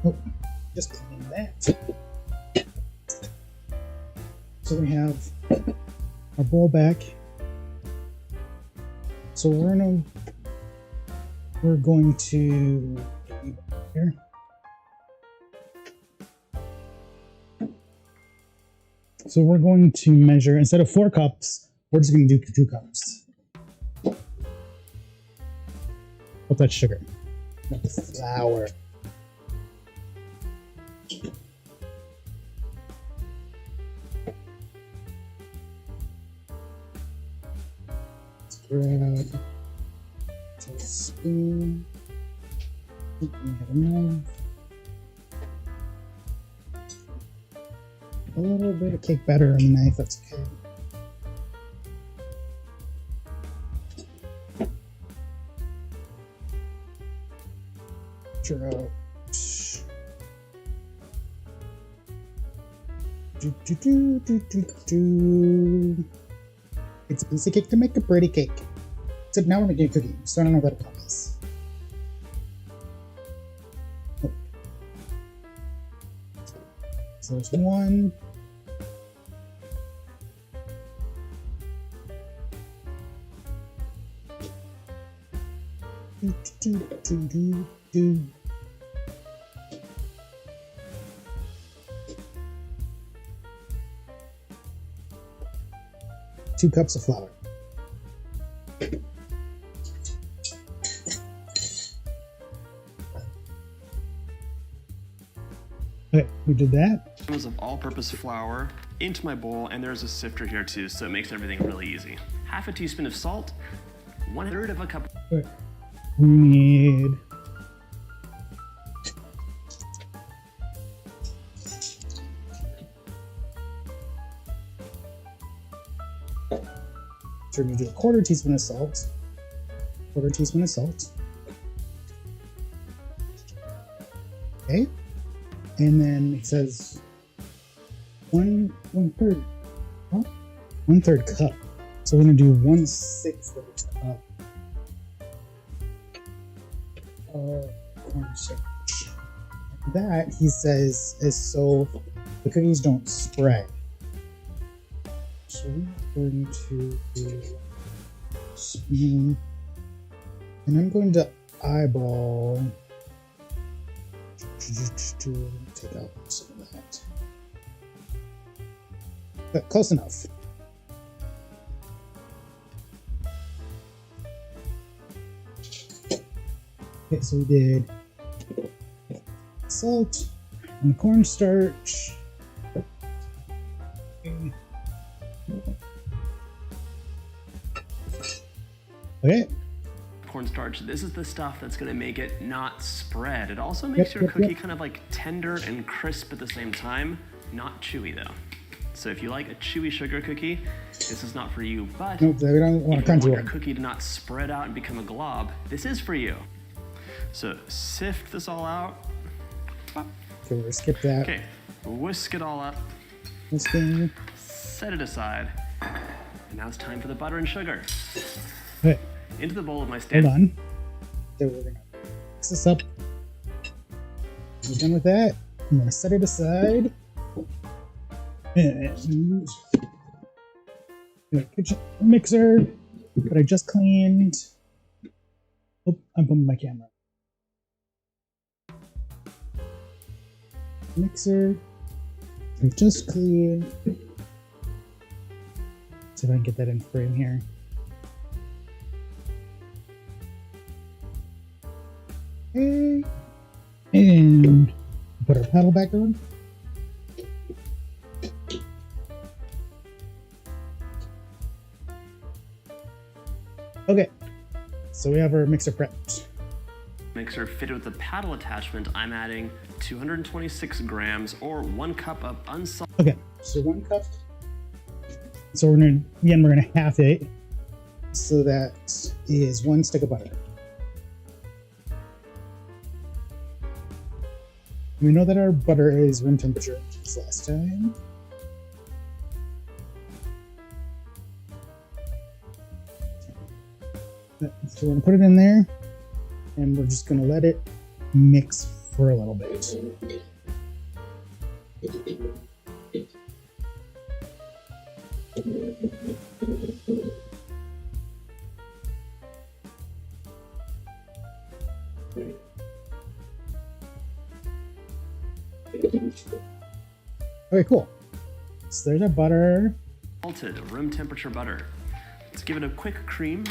Oh, just clean that. So we have our bowl back. So we're going to here. So we're going to measure, instead of 4 cups, we're just going to do 2 cups. Oh, that's sugar. That's flour. Let's grab a spoon. We have a knife. A little bit of cake batter on the knife, that's okay. Sure out. It's a piece of cake to make a pretty cake. Except now we're making a cookie, so I don't know what it is. Oh. So there's 1. Do. 2 cups of flour. Okay, we did that. Of all-purpose flour into my bowl, and there's a sifter here too, so it makes everything really easy. Half a teaspoon of salt, 1/3 of a cup. Okay. We need so we're going to do a 1/4 teaspoon of salt. 1/4 teaspoon of salt. Okay. And then it says 1/3. Huh? 1/3 cup. So we're going to do 1/6 of a cup of cornstarch. That, he says, is so the cookies don't spread. So we're going to do a spoon, and I'm going to eyeball to take out some of that. But close enough. Okay, so we did salt and the cornstarch. Okay. Cornstarch, this is the stuff that's going to make it not spread. It also makes your cookie kind of like tender and crisp at the same time, not chewy though. So if you like a chewy sugar cookie, this is not for you, but nope, we don't want if you want your cookie to not spread out and become a glob, this is for you. So sift this all out. Okay, we're gonna skip that. Okay, whisk it all up. Whisking. Set it aside. And now it's time for the butter and sugar. Okay. Into the bowl of my stand. Hold on. So we're gonna mix this up. We're done with that. I'm gonna set it aside. And the kitchen mixer. but I just cleaned. Oh, I'm bumping my camera. Mixer. I just cleaned. See if I can get that in frame here. Okay. And put our paddle back on. Okay, so we have our mixer prepped. Mixer fitted with the paddle attachment, I'm adding 226 grams or 1 cup of unsalted. Okay, so 1 cup. So we're gonna half it. So that is 1 stick of butter. We know that our butter is room temperature, just last time. So we're gonna put it in there, and we're just gonna let it mix for a little bit. Okay, cool. So there's our butter. Salted room temperature butter. Let's give it a quick cream.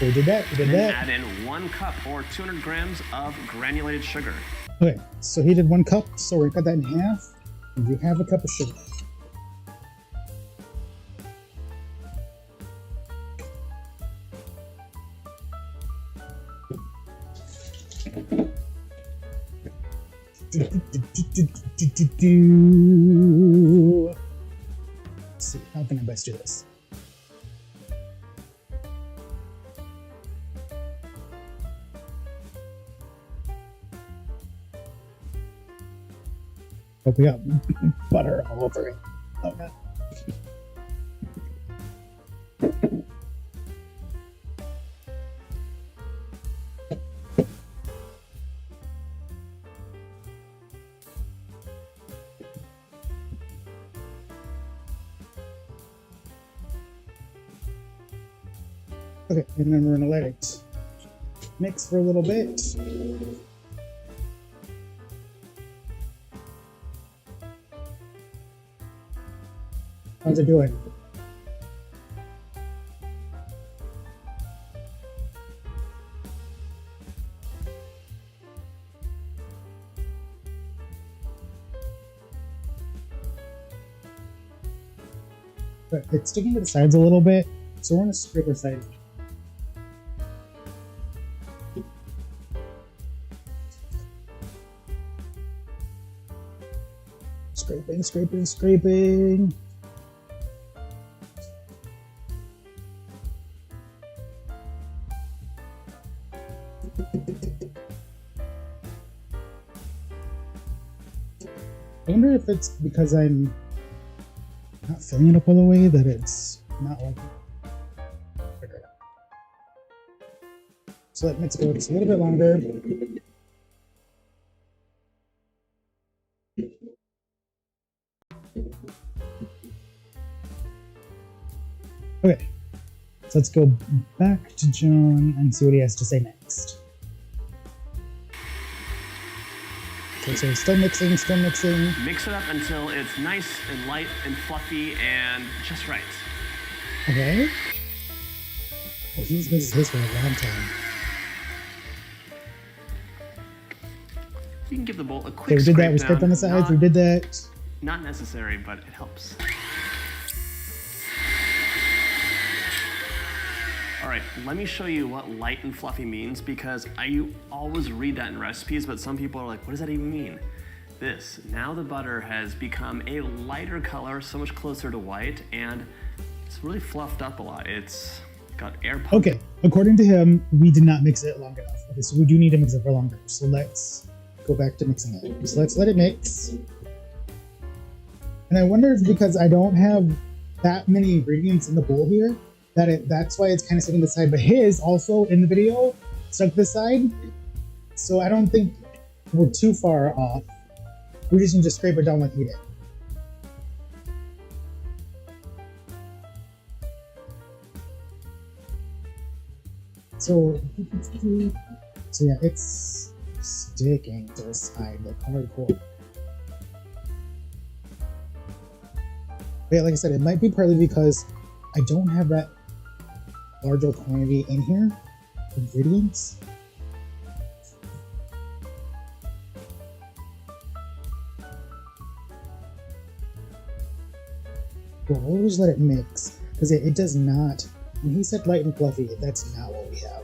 We did that. We did that. Add in 1 cup or 200 grams of granulated sugar. Okay, so he did 1 cup, so we're gonna cut that in half. And you have a cup of sugar. Let's see, how can I best do this? But we got butter all over it. Oh god. Okay, and then we're gonna let it mix for a little bit. How's it doing? But it's sticking to the sides a little bit, so we're gonna scrape our sides. Scraping, scraping, scraping. I wonder if it's because I'm not filling it up all the way that it's not like figure it out. So let mix go just a little bit longer. Okay, so let's go back to John and see what he has to say next. Okay, so still mixing, still mixing. Mix it up until it's nice and light and fluffy and just right. Okay. Well, he's mixed his for a long time. You can give the bowl a quick Okay, we did that. We scraped on the sides. We did that. Not necessary, but it helps. All right, let me show you what light and fluffy means, because you always read that in recipes, but some people are like, what does that even mean? This, now the butter has become a lighter color, so much closer to white, and it's really fluffed up a lot. It's got air pump. Okay, according to him, we did not mix it long enough. Okay, so we do need to mix it for longer. So let's go back to mixing it. So let's let it mix. And I wonder if because I don't have that many ingredients in the bowl here, that's why it's kind of sitting to the side. But his also in the video stuck to the side. So I don't think we're too far off. We just need to scrape it down like he did. So, so yeah, it's sticking to the side like hardcore. Yeah, like I said, it might be partly because I don't have that larger quantity in here, ingredients. Well, we'll just let it mix, because it does not, when he said light and fluffy, that's not what we have.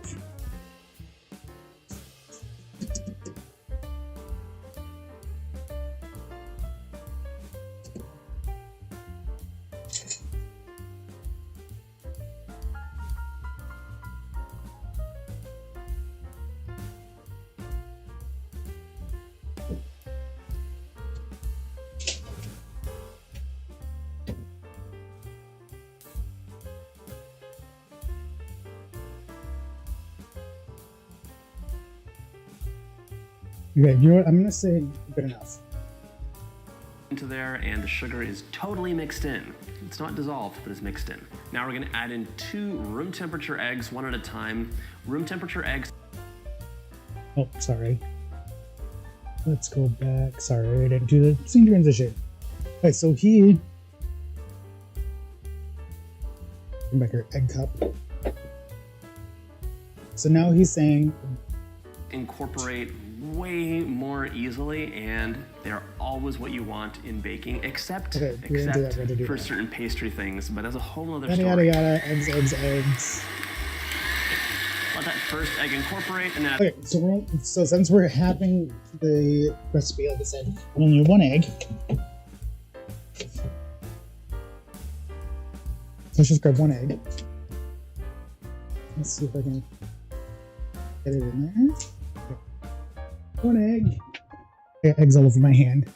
Okay, you know what? I'm gonna say good enough. Into there, and the sugar is totally mixed in. It's not dissolved, but it's mixed in. Now we're gonna add in 2 room temperature eggs, one at a time. Room temperature eggs. Oh, sorry. Let's go back. Sorry, I didn't do the scene transition. Okay, so he... Bring back our egg cup. So now he's saying... Incorporate way more easily, and they're always what you want in baking, except for certain pastry things, but that's a whole other story. Yada yada, eggs. Let that first egg incorporate, and then... Okay, so since we're having the recipe, like I said, only 1 egg. Let's just grab 1 egg. Let's see if I can get it in there. Okay. 1 egg. Yeah, eggs all over my hand.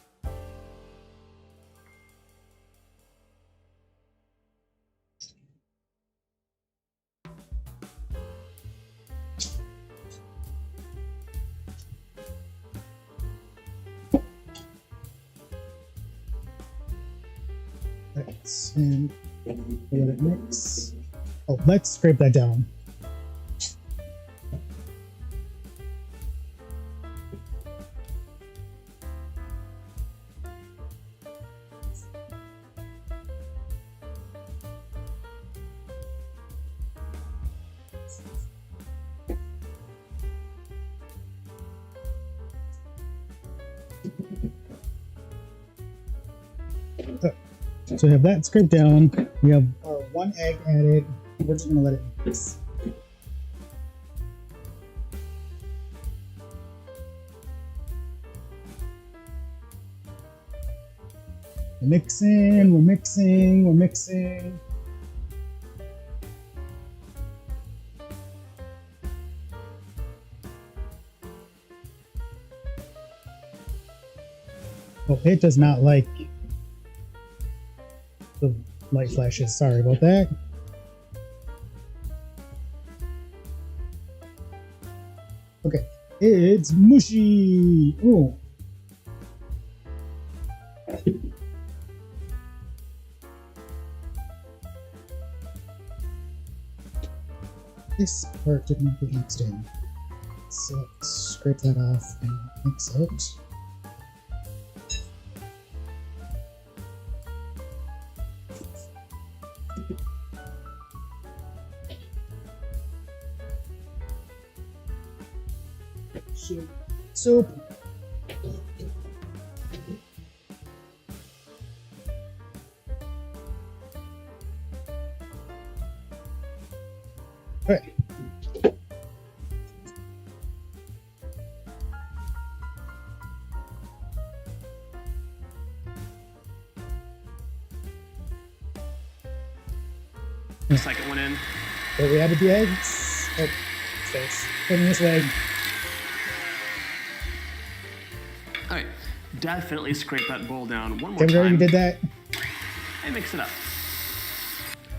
And we'll let it mix. Oh, let's scrape that down. So we have that scraped down. We have our 1 egg added. We're just gonna let it mix. We're mixing. Oh, it does not like the light flashes. Sorry about that. Okay, it's mushy. Oh. This part did not get mixed in. So let's scrape that off and mix it. Soup. Okay. The second one in. So we added the eggs. Oh, space. Coming this way. All right, definitely scrape that bowl down one more Okay, we already time. did that. And mix it up.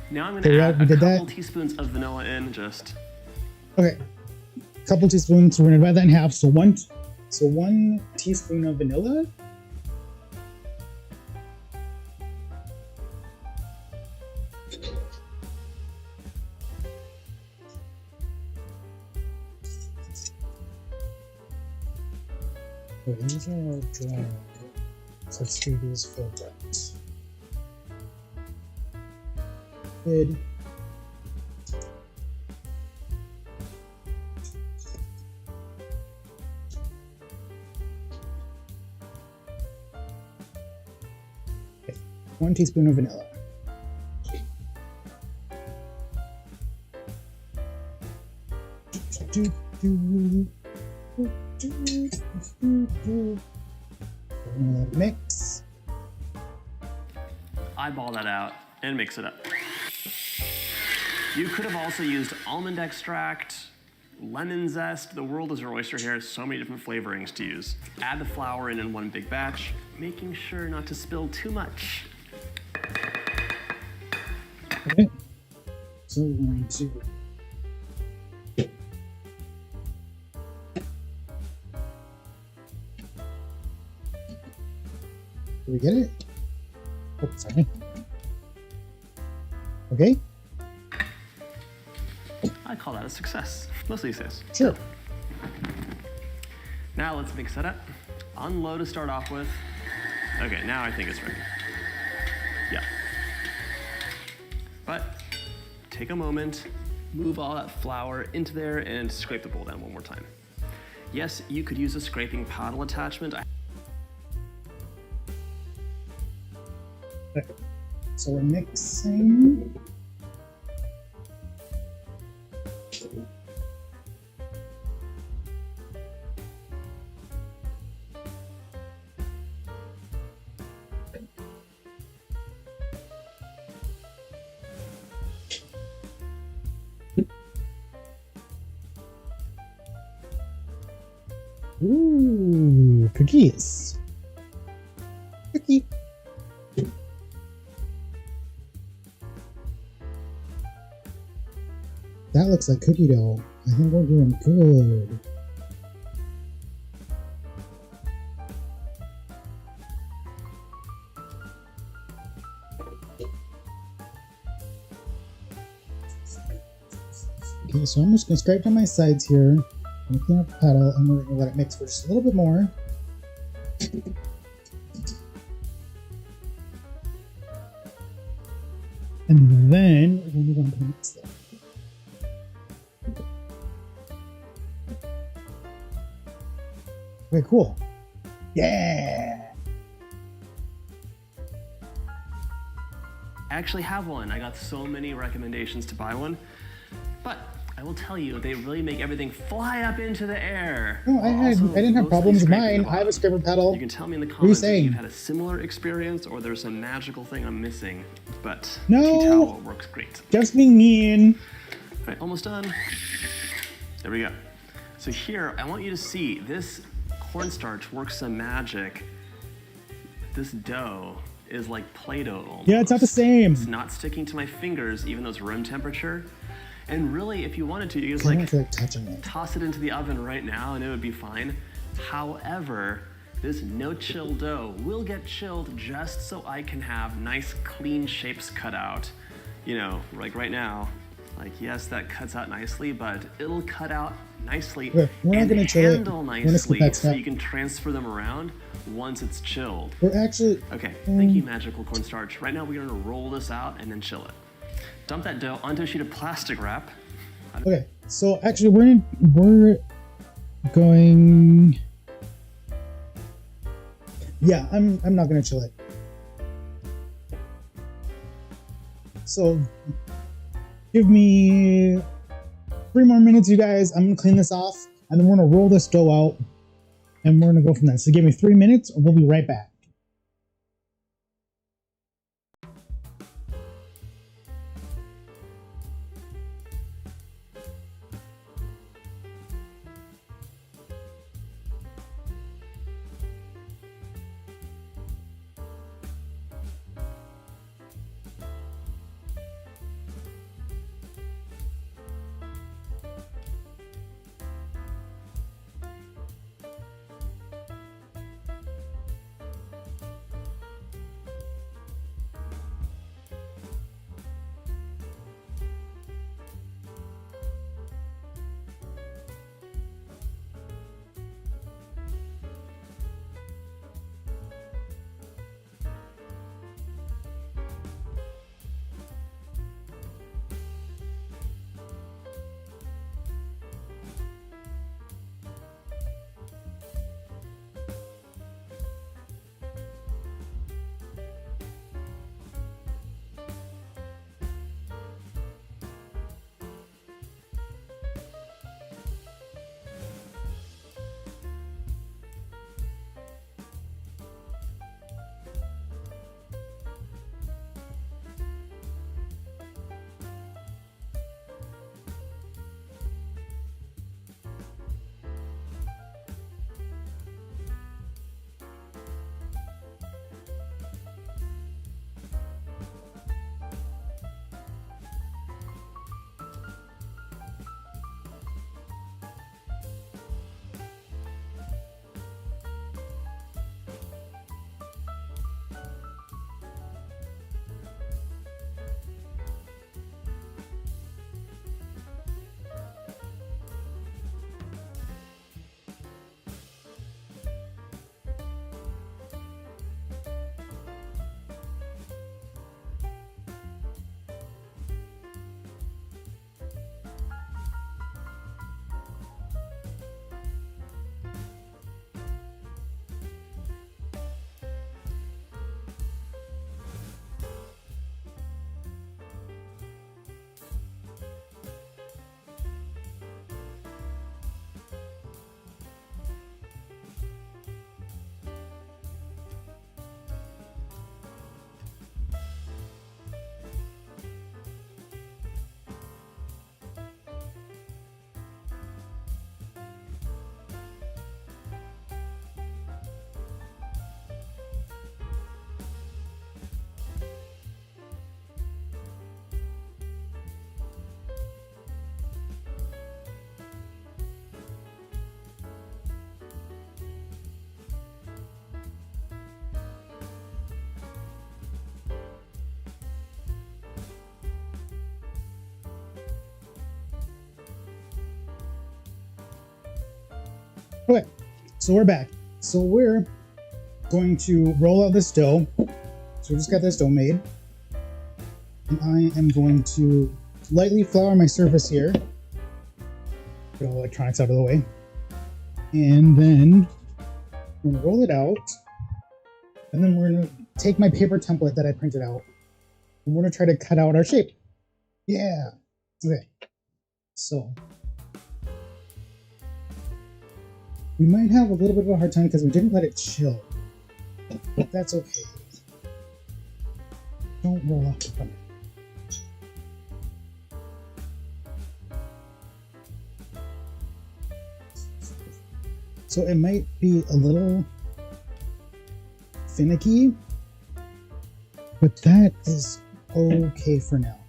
Now I'm gonna add a couple teaspoons of vanilla in, just. Okay, a couple teaspoons. We're gonna divide that in half. So one teaspoon of vanilla. Okay, these are dry. So let's do these for Bundt. Good. Okay, 1 teaspoon of vanilla. Mix. Eyeball that out and mix it up. You could have also used almond extract, lemon zest. The world is your oyster here. So many different flavorings to use. Add the flour in one big batch, making sure not to spill too much. Okay. So we're going to do we get it? Oh, sorry. Okay. I call that a success. Mostly a success. Sure. Now let's mix that up. On low to start off with. Okay, now I think it's ready. Yeah. But take a moment, move all that flour into there and scrape the bowl down one more time. Yes, you could use a scraping paddle attachment. Okay. So we're mixing. Ooh, cookies. Cookie. That looks like cookie dough. I think we're doing good. Okay, so I'm just gonna scrape down my sides here. I'm gonna clean up the paddle and we're gonna let it mix for just a little bit more. And then we're gonna move on to the next step. Okay, cool. Yeah! I actually have one. I got so many recommendations to buy one, but I will tell you, they really make everything fly up into the air. No, I didn't have problems with mine. I have a scraper paddle. You can tell me in the What are you comments if saying? you've had a similar experience or there's some magical thing I'm missing, but No. tea towel works great. Just being mean. All right, almost done. There we go. So here, I want you to see this cornstarch works some magic. This dough is like Play-Doh almost. Yeah, it's not the same. It's not sticking to my fingers, even though it's room temperature. And really, if you wanted to, you just I don't like feel like touching it. toss it into the oven right now and it would be fine. However, this no-chill dough will get chilled just so I can have nice clean shapes cut out. You know, like right now, like yes, that cuts out nicely, but it'll cut out nicely Okay, we're not and gonna chill it. handle We're gonna skip nicely that so step. you can transfer them around once it's chilled. We're actually... Okay, thank you, Magical Cornstarch. Right now we're gonna roll this out and then chill it. Dump that dough onto a sheet of plastic wrap. Okay, so actually we're going... Yeah, I'm not gonna chill it. So give me 3 more minutes, you guys. I'm gonna clean this off, and then we're gonna roll this dough out, and we're gonna go from there. So give me 3 minutes, we'll be right back. Okay, so we're back. So we're going to roll out this dough. So we just got this dough made. And I am going to lightly flour my surface here. Get all the electronics out of the way. And then we're gonna roll it out. And then we're gonna take my paper template that I printed out. And we're gonna try to cut out our shape. Yeah. Okay. So we might have a little bit of a hard time because we didn't let it chill. But that's okay. Don't roll off the front. So it might be a little finicky, but that is okay for now.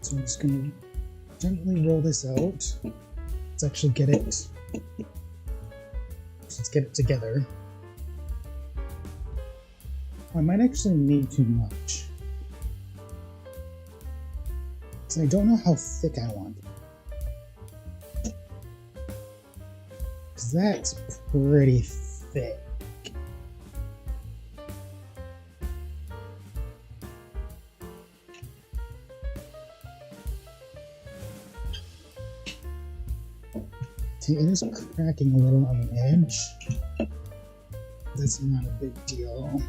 So I'm just going to gently roll this out. Let's actually get it. Let's get it together. I might actually need too much. So I don't know how thick I want it. Because that's pretty thick. See, it is cracking a little on the edge. That's not a big deal.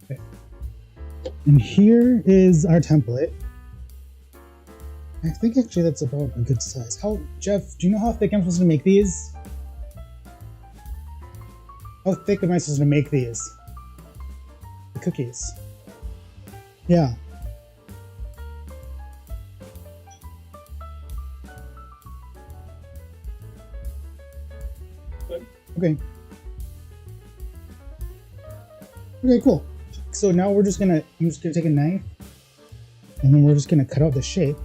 Okay. And here is our template. I think actually that's about a good size. Jeff, do you know how thick I'm supposed to make these? How thick am I supposed to make these? The cookies. Yeah. Okay. Okay, cool. So now I'm just gonna take a knife and then we're just gonna cut out the shape.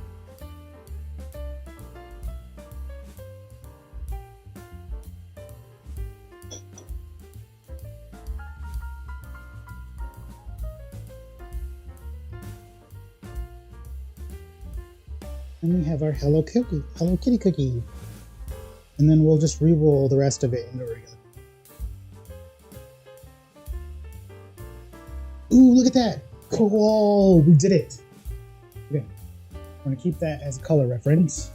And we have our Hello Kitty cookie. And then we'll just re-roll the rest of it into regular. Ooh, look at that! Cool! We did it! Okay. I'm gonna keep that as a color reference.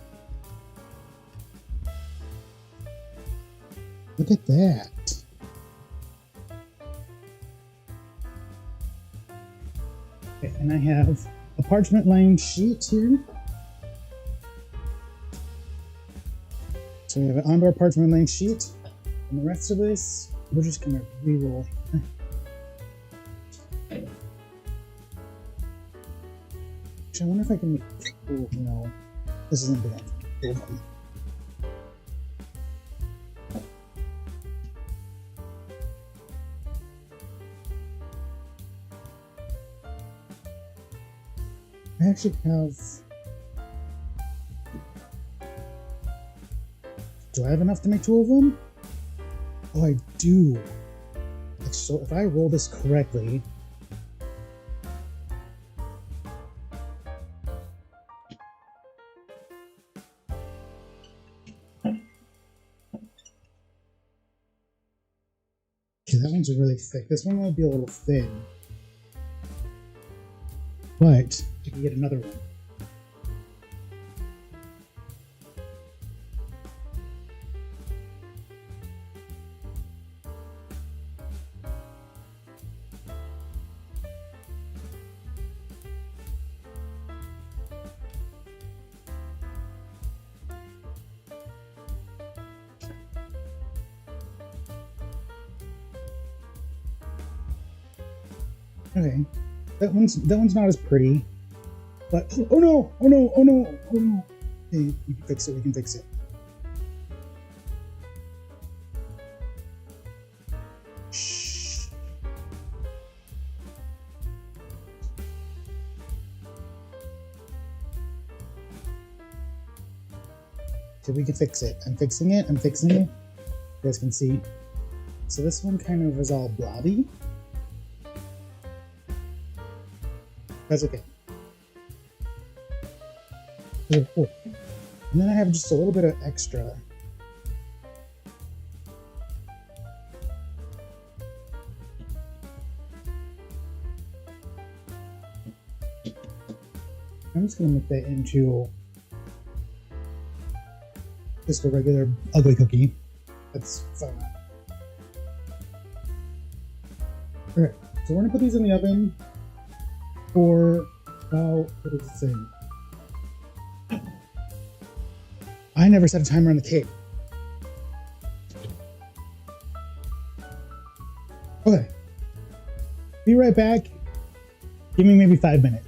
Look at that! Okay, and I have a parchment lined sheet here. So we have an onboard parchment lined sheet, and the rest of this, we're just gonna re-roll. Actually, I wonder if I can. Oh no, this isn't bad. Hold on. I actually have. Do I have enough to make 2 of them? Oh, I do. So if I roll this correctly... Okay, that one's really thick. This one will be a little thin. But you can get another one. Okay, that one's not as pretty, but oh no, oh no, oh no, oh no. Hey, we can fix it. We can fix it. Shh. Okay, we can fix it. I'm fixing it. I'm fixing it. You guys can see. So this one kind of is all blobby. That's okay. Oh. And then I have just a little bit of extra. I'm just gonna make that into just a regular ugly cookie. That's fine. Alright, so we're gonna put these in the oven for about, what does it say? I never set a timer on the cake. Okay. Be right back. Give me maybe 5 minutes.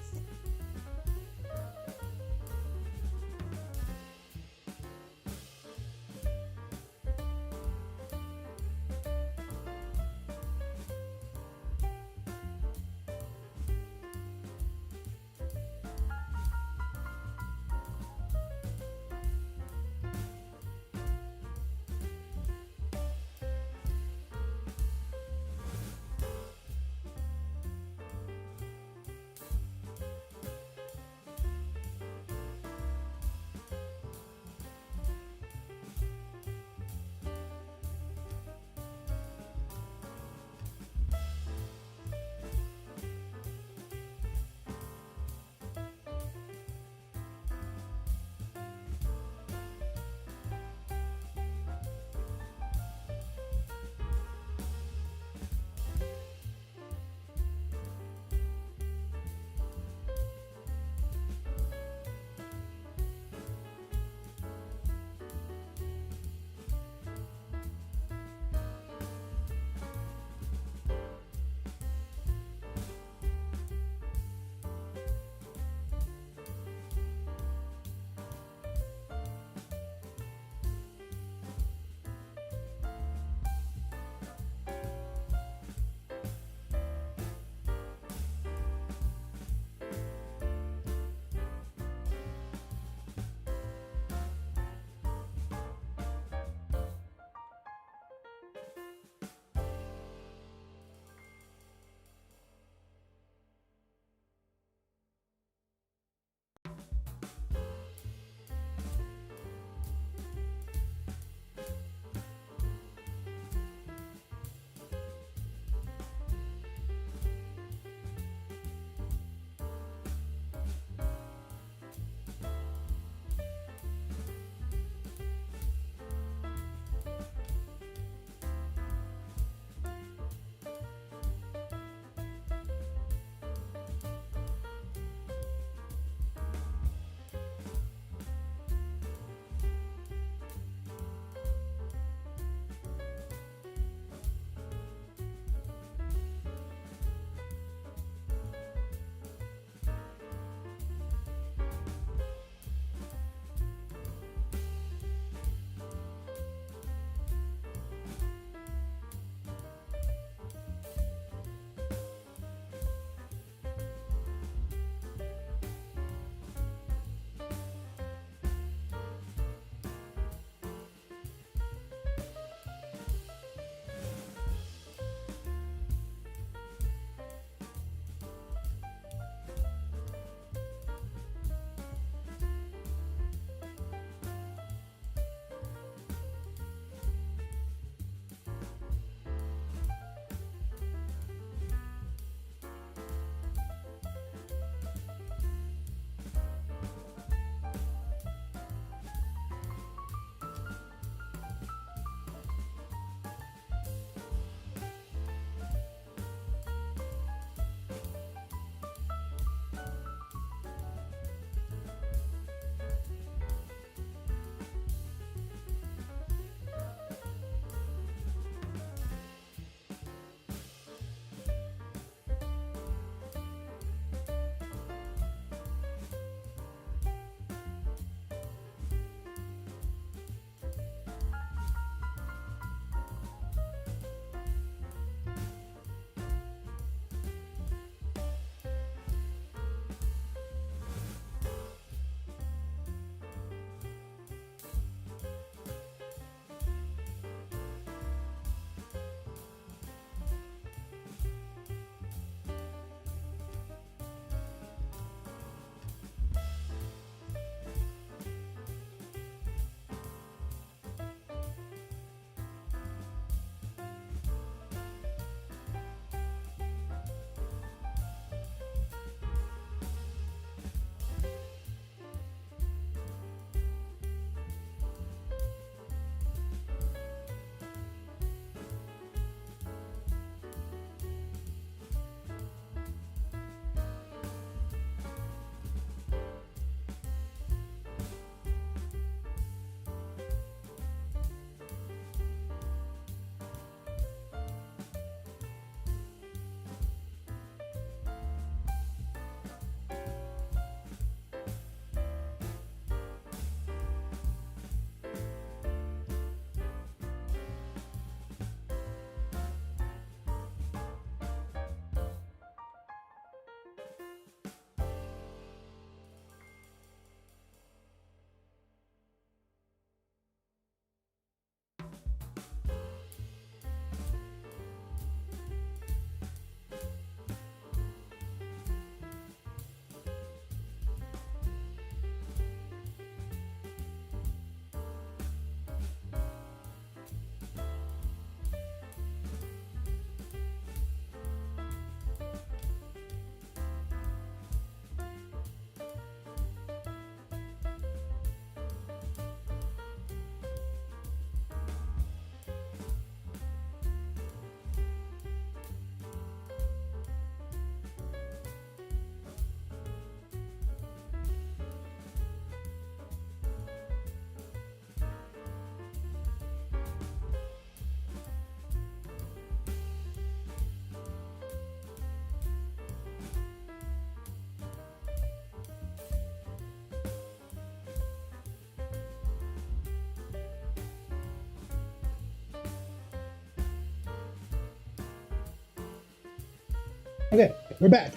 Okay, we're back.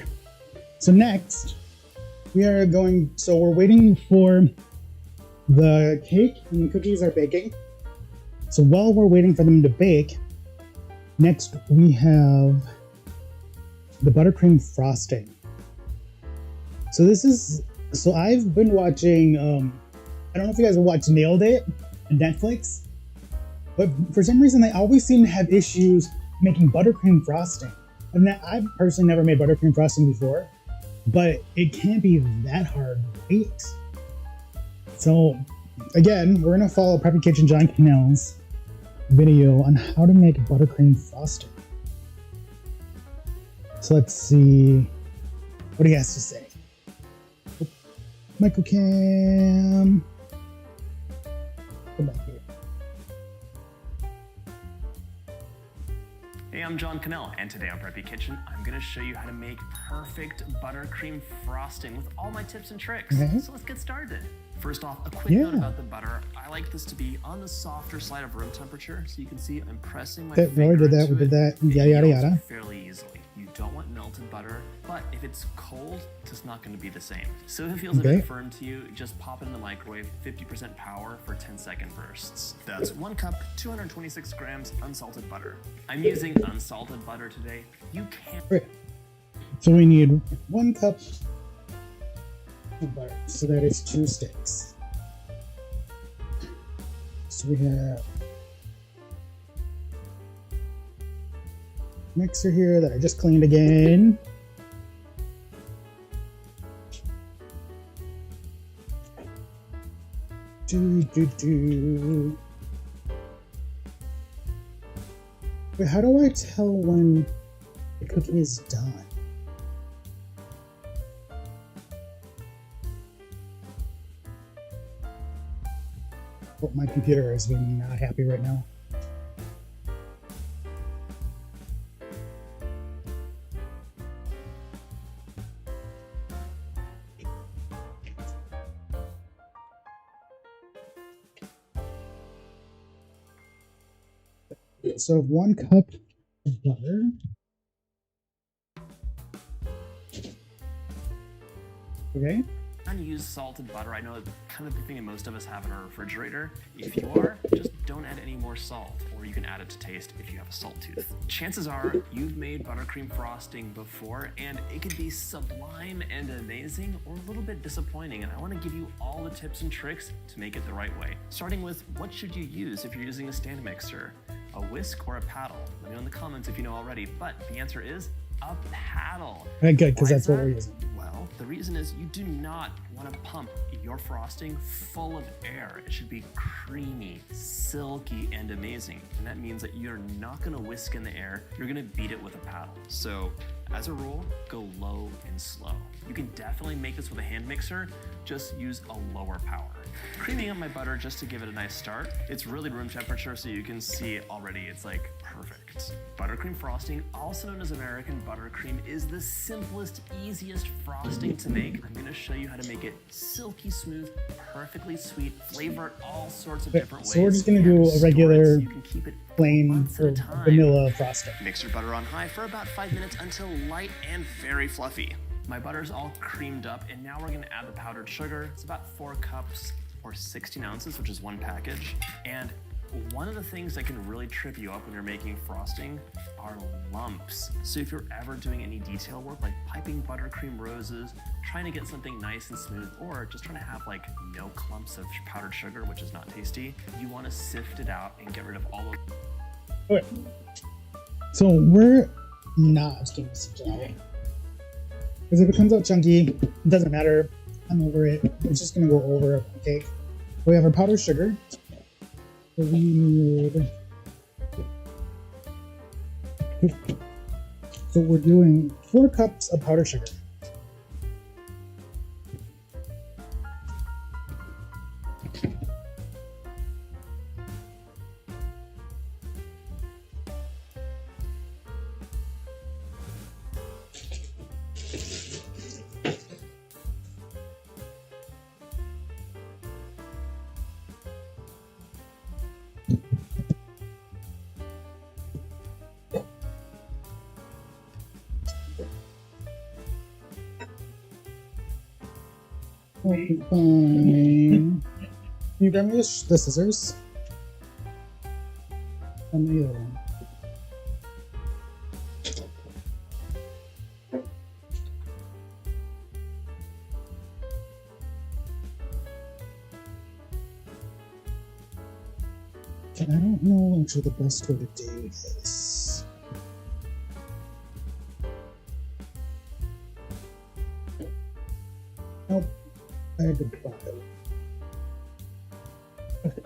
So next, we're waiting for the cake and the cookies are baking. So while we're waiting for them to bake, next we have the buttercream frosting. So I've been watching, I don't know if you guys have watched Nailed It on Netflix, but for some reason they always seem to have issues making buttercream frosting. And I've personally never made buttercream frosting before, but it can't be that hard, right? So again, we're gonna follow Preppy Kitchen John Cannell's video on how to make buttercream frosting. So let's see what he has to say. Oh, microcam. Come back here. Hey, I'm John Cannell, and today on Preppy Kitchen, I'm gonna show you how to make perfect buttercream frosting with all my tips and tricks. Okay. So let's get started. First off, a quick note about the butter. I like this to be on the softer side of room temperature, so you can see I'm pressing my finger into it. We did that, yada yada. Fairly easily. You don't want melted butter, but if it's cold, it's just not going to be the same. So if it feels a bit firm to you, just pop it in the microwave, 50% power for 10-second bursts. That's 1 cup, 226 grams unsalted butter. I'm using unsalted butter today. You can. Okay. So we need 1 cup of butter, so that is 2 sticks. So we have mixer here that I just cleaned again. Wait, how do I tell when the cookie is done? Oh, my computer is being not happy right now. So 1 cup of butter. Okay. I'm gonna use salted butter. I know it's kind of the thing that most of us have in our refrigerator. If you are, just don't add any more salt, or you can add it to taste if you have a salt tooth. Chances are you've made buttercream frosting before, and it could be sublime and amazing, or a little bit disappointing. And I want to give you all the tips and tricks to make it the right way. Starting with, what should you use if you're using a stand mixer? A whisk or a paddle? Let me know in the comments if you know already, but the answer is a paddle. Okay, good, because that's what we're using. Well, the reason is you do not want to pump your frosting full of air. It should be creamy, silky, and amazing. And that means that you're not going to whisk in the air. You're going to beat it with a paddle. So as a rule, go low and slow. You can definitely make this with a hand mixer. Just use a lower power. Creaming up my butter just to give it a nice start. It's really room temperature, so you can see already it's like perfect. Buttercream frosting, also known as American buttercream, is the simplest, easiest frosting to make. I'm gonna show you how to make it silky smooth, perfectly sweet, flavor it all sorts of different ways. So we're just gonna do a regular, plain vanilla frosting. Mix your butter on high for about 5 minutes until light and very fluffy. My butter's all creamed up, and now we're gonna add the powdered sugar. It's about 4 cups or 16 ounces, which is 1 package. And one of the things that can really trip you up when you're making frosting are lumps. So if you're ever doing any detail work, like piping buttercream roses, trying to get something nice and smooth, or just trying to have like no clumps of powdered sugar, which is not tasty, you wanna sift it out and get rid of all of. Okay. So we're not gonna sift it out. Because if it comes out chunky, it doesn't matter. I'm over it. It's just gonna go over a cake. We have our powdered sugar. So we need. So we're doing 4 cups of powdered sugar. Okay, fine. Can you grab me the scissors? And the other one. Okay, I don't know actually the best way to do this. Nope, I had to buy it. Okay,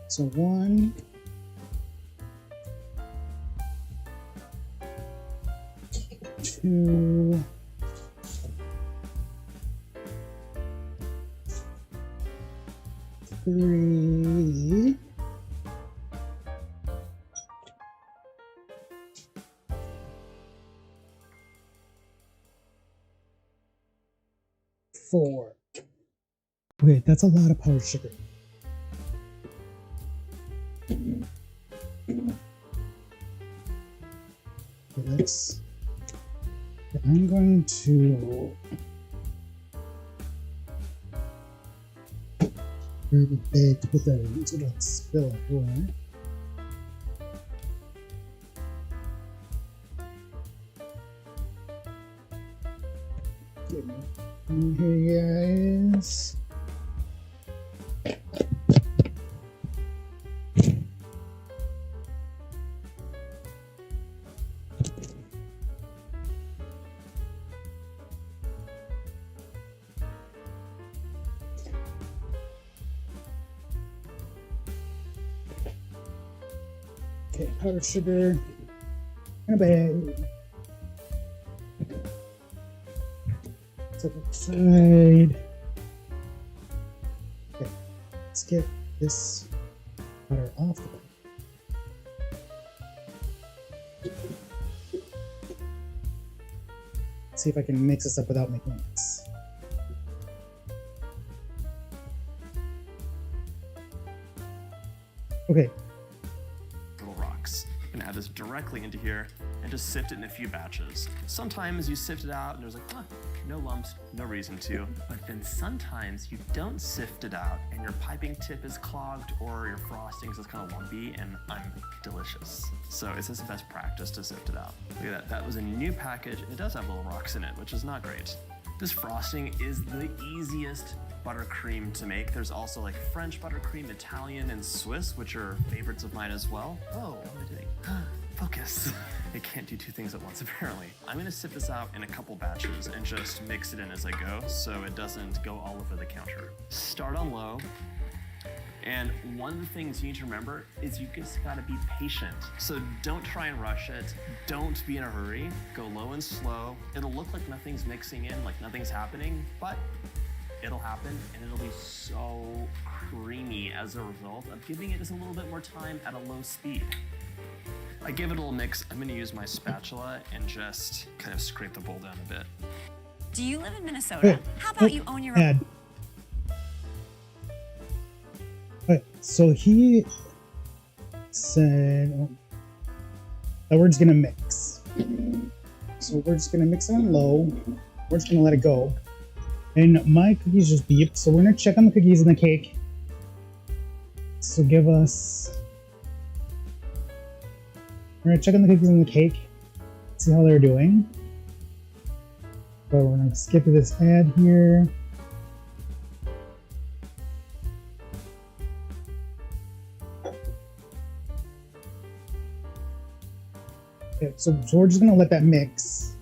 so 1, 2, 3, 4. Wait, that's a lot of powdered sugar. Okay, I'm going to grab a bag to put that in so don't spill everywhere. And here, guys. Okay, powdered sugar in a bag. Set it aside. Okay, let's get this powder off the bag. Let's see if I can mix this up without making a mess. Okay. Little rocks. You can add this directly into here and just sift it in a few batches. Sometimes you sift it out and there's like, no lumps, no reason to. But then sometimes you don't sift it out and your piping tip is clogged or your frosting is kind of lumpy and delicious. So it's just the best practice to sift it out. Look at that, that was a new package. It does have little rocks in it, which is not great. This frosting is the easiest buttercream to make. There's also like French buttercream, Italian, and Swiss, which are favorites of mine as well. Whoa, what am I doing? Focus. I can't do two things at once, apparently. I'm gonna sift this out in a couple batches and just mix it in as I go so it doesn't go all over the counter. Start on low. And one of the things you need to remember is you just gotta be patient. So don't try and rush it. Don't be in a hurry. Go low and slow. It'll look like nothing's mixing in, like nothing's happening, but it'll happen and it'll be so creamy as a result of giving it just a little bit more time at a low speed. I give it a little mix. I'm gonna use my spatula and just kind of scrape the bowl down a bit. Do you live in Minnesota? How about you own your own? Okay, so he said that we're just gonna mix. So we're just gonna mix it on low. We're just gonna let it go. And my cookies just beeped, so we're gonna check on the cookies and the cake. So give us... We're gonna check on the cookies and the cake, see how they're doing. But we're gonna skip to this ad here. Okay, so we're just gonna let that mix.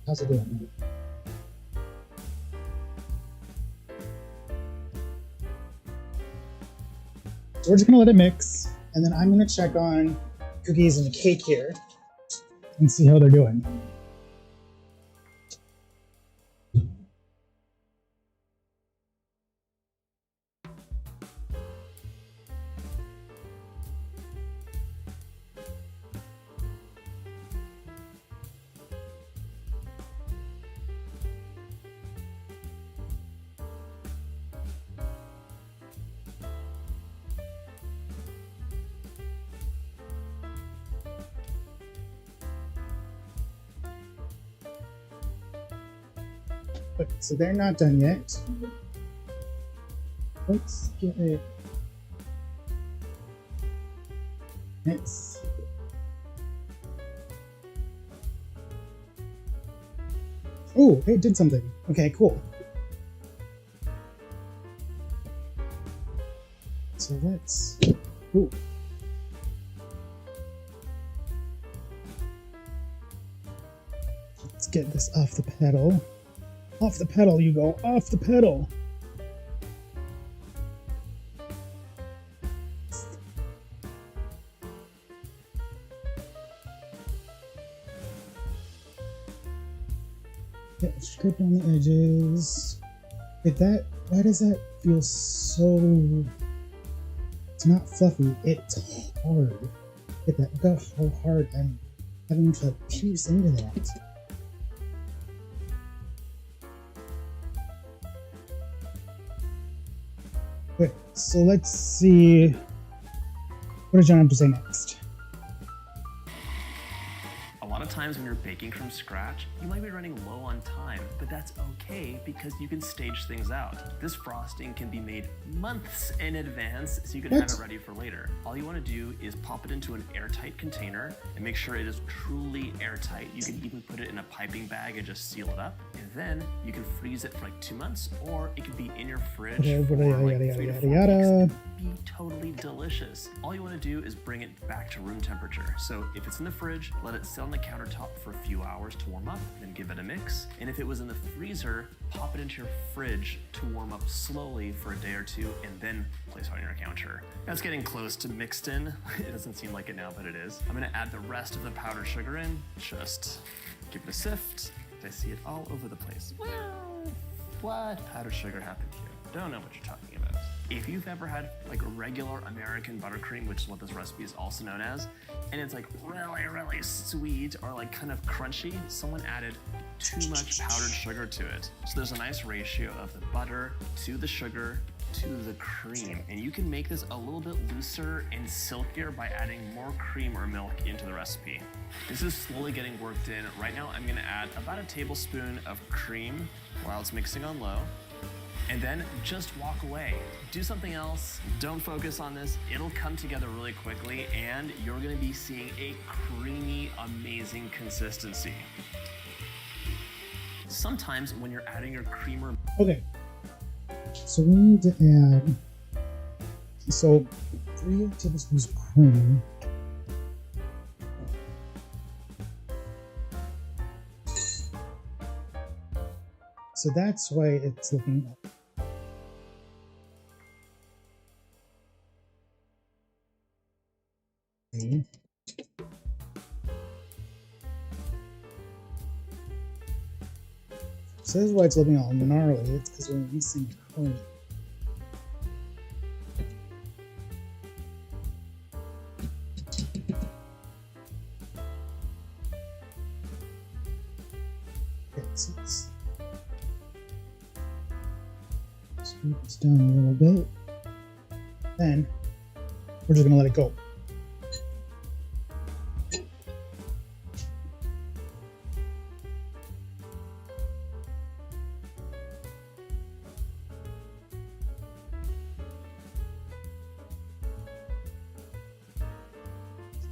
How's it doing? So we're just gonna let it mix, and then I'm gonna check on cookies and the cake here and see how they're doing. Okay, so they're not done yet. Let's get it. Next. Oh, it did something. Okay, cool. So let's. Ooh. Let's get this off the pedal. Off the pedal, you go. Off the pedal. Yeah, strip on the edges. Why does that feel so... It's not fluffy, it's hard. Look at that, look how hard I'm having to pierce into that. Okay, so let's see. What does John have to say next? A lot of times when you're baking from scratch, you might be running low on time, but that's okay because you can stage things out. This frosting can be made months in advance so you can have it ready for later. All you want to do is pop it into an airtight container and make sure it is truly airtight. You can even put it in a piping bag and just seal it up. And then you can freeze it for like 2 months, or it could be in your fridge for like 3 to 4 weeks and be totally delicious. All you want to do is bring it back to room temperature. So if it's in the fridge, let it sit on the countertop for a few hours to warm up, then give it a mix. And if it was in the freezer, pop it into your fridge to warm up slowly for a day or two, and then place it on your counter. That's getting close to mixed in. It doesn't seem like it now, but it is. I'm gonna add the rest of the powdered sugar in. Just give it a sift. I see it all over the place. What powdered sugar happened here? Don't know what you're talking about. If you've ever had like a regular American buttercream, which is what this recipe is also known as, and it's like really sweet or like kind of crunchy, someone added too much powdered sugar to it. So there's a nice ratio of the butter to the sugar to the cream, and you can make this a little bit looser and silkier by adding more cream or milk into the recipe. This is slowly getting worked in. Right now I'm gonna add about a tablespoon of cream while it's mixing on low. And then just walk away. Do something else. Don't focus on this. It'll come together really quickly, and you're gonna be seeing a creamy, amazing consistency. Sometimes when you're adding your creamer... Okay, so we need to add, 3 tablespoons of cream. So that's why it's looking up. So this is why it's looking all gnarly. It's because we're missing cream. Okay, so let's scoop this down a little bit. Then we're just gonna let it go.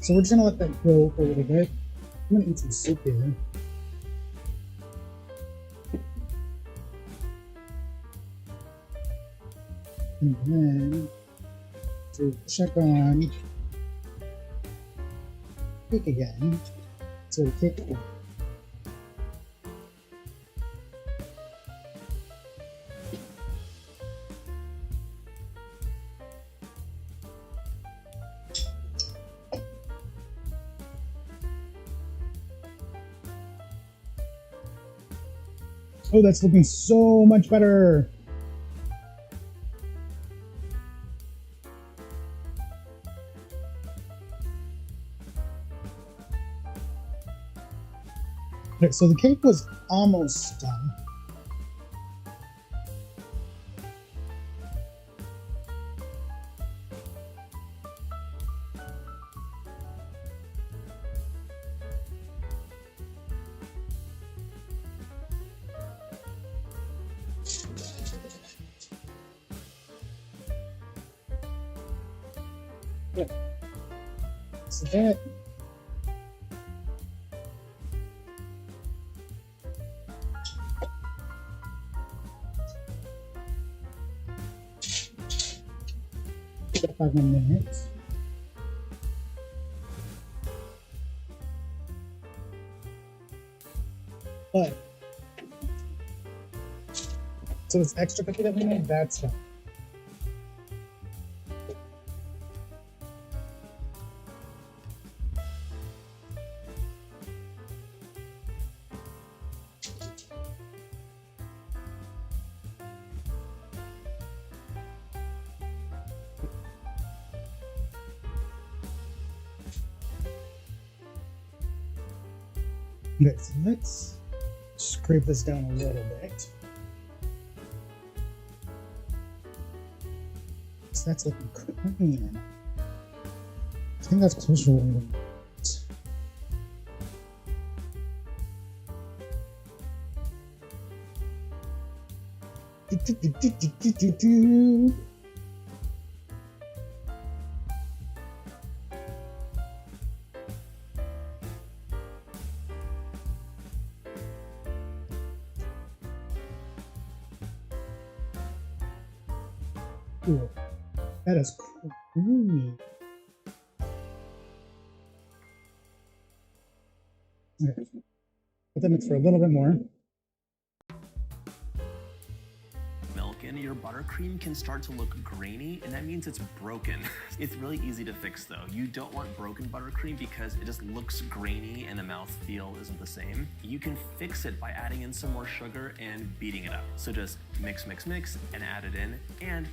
So we're just gonna let that go for a little bit. I'm gonna eat some soup here. And then to check on cake again. So cake. Oh, that's looking so much better. Okay, so the cake was almost done. Yeah. So that. Got 5 more minutes. But so this extra cookie that we made, that's done. Okay, so let's scrape this down a little bit. So that's looking creamy. I think that's closer to what we want. Ooh, that is creamy. Okay, let that mix for a little bit more. Milk and your buttercream can start to look grainy, and that means it's broken. It's really easy to fix though. You don't want broken buttercream because it just looks grainy and the mouthfeel isn't the same. You can fix it by adding in some more sugar and beating it up. So just mix, mix, mix, and add it in. And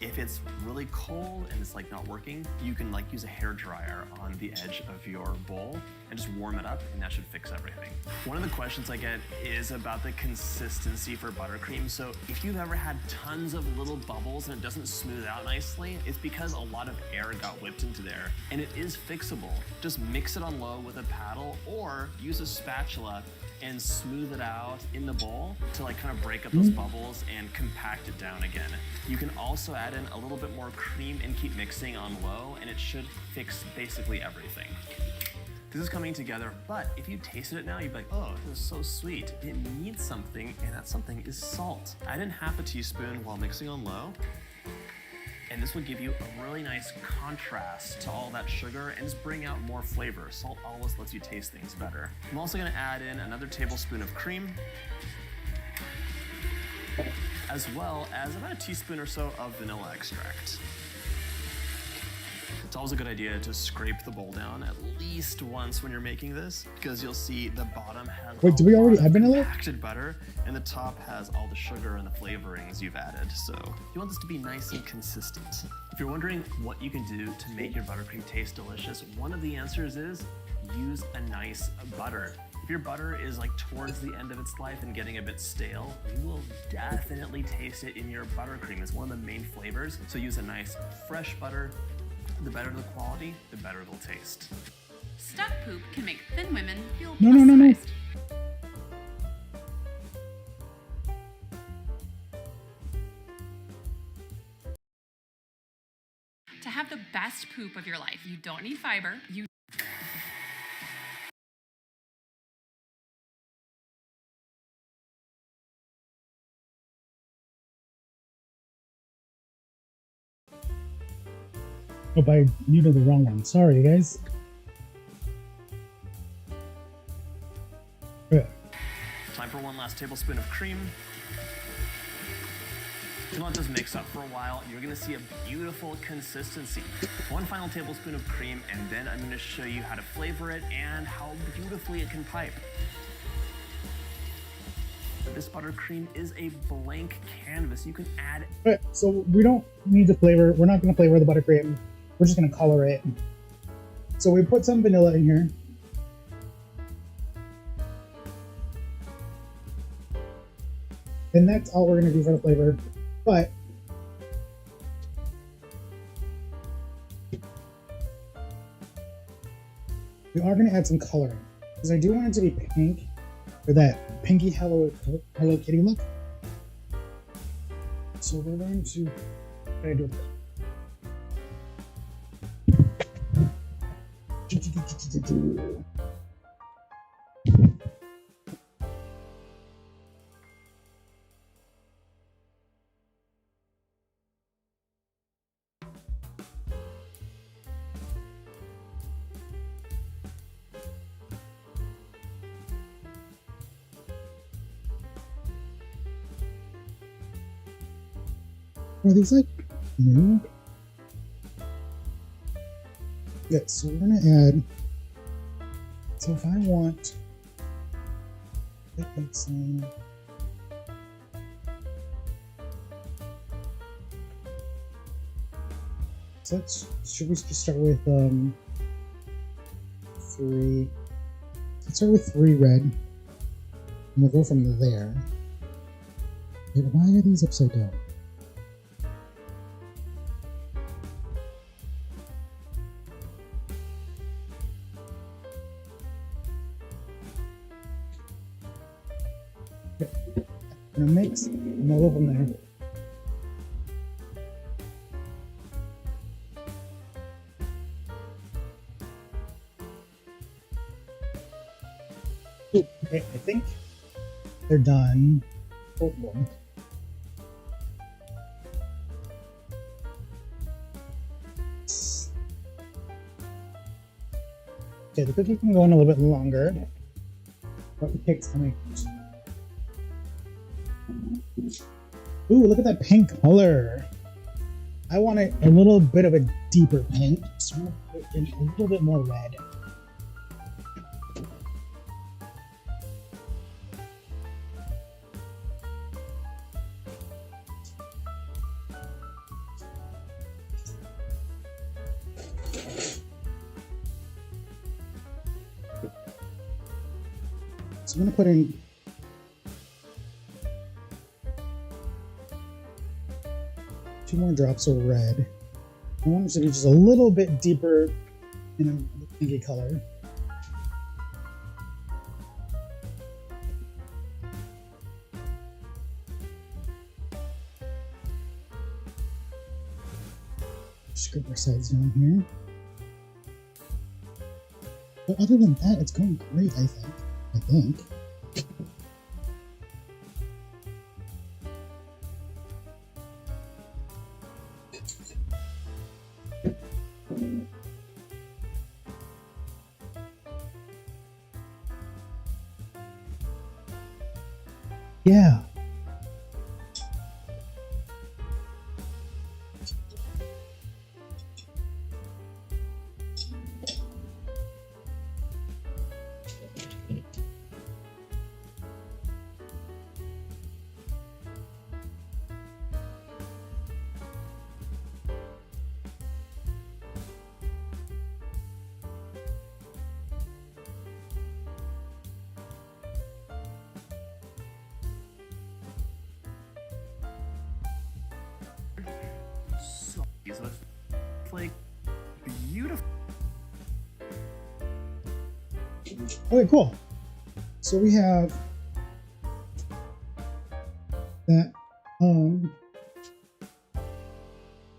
if it's really cold and it's like not working, you can like use a hair dryer on the edge of your bowl and just warm it up, and that should fix everything. One of the questions I get is about the consistency for buttercream. So if you've ever had tons of little bubbles and it doesn't smooth out nicely, it's because a lot of air got whipped into there, and it is fixable. Just mix it on low with a paddle or use a spatula and smooth it out in the bowl to like kind of break up those bubbles and compact it down again. You can also add in a little bit more cream and keep mixing on low, and it should fix basically everything. This is coming together, but if you tasted it now, you'd be like, oh, this is so sweet. It needs something, and that something is salt. Add in half a teaspoon while mixing on low, and this will give you a really nice contrast to all that sugar and just bring out more flavor. Salt always lets you taste things better. I'm also gonna add in another tablespoon of cream, as well as about a teaspoon or so of vanilla extract. It's always a good idea to scrape the bowl down at least once when you're making this, because you'll see the bottom has Wait, do we already add vanilla? compacted butter, and the top has all the sugar and the flavorings you've added. So you want this to be nice and consistent. If you're wondering what you can do to make your buttercream taste delicious, one of the answers is use a nice butter. If your butter is like towards the end of its life and getting a bit stale, you will definitely taste it in your buttercream. It's one of the main flavors. So use a nice fresh butter. The better the quality, the better it'll taste. Stuck poop can make thin women feel No. plus-sized. To have the best poop of your life, you don't need fiber. Oh, I muted the wrong one. Sorry, guys. Okay. Time for one last tablespoon of cream. To let this mix up for a while, you're gonna see a beautiful consistency. One final tablespoon of cream, and then I'm gonna show you how to flavor it and how beautifully it can pipe. This buttercream is a blank canvas. You can add. Okay, so we don't need to flavor. We're not going to flavor the buttercream. We're just going to color it. So we put some vanilla in here. And that's all we're going to do for the flavor. But we are going to add some coloring, because I do want it to be pink, or that pinky Hello Kitty look. So we're going to, what do I do with it? Are these like new? Yeah, so we're gonna add. So if I want, like some. So should we just start with 3? Let's start with 3 red, and we'll go from there. Wait, why are these upside down? I'm gonna mix, and we'll go from there. Ooh, okay, I think they're done. Both of them. Okay, the cookie can go on a little bit longer, but the cake's coming. Ooh, look at that pink color. I want it a little bit of a deeper pink, so I'm gonna put in a little bit more red. So I'm gonna put in two more drops of red. I want it to be just a little bit deeper in a pinky color. Scrape our sides down here. But other than that, it's going great, I think. Yeah. So it's like beautiful. Okay, cool. So we have that.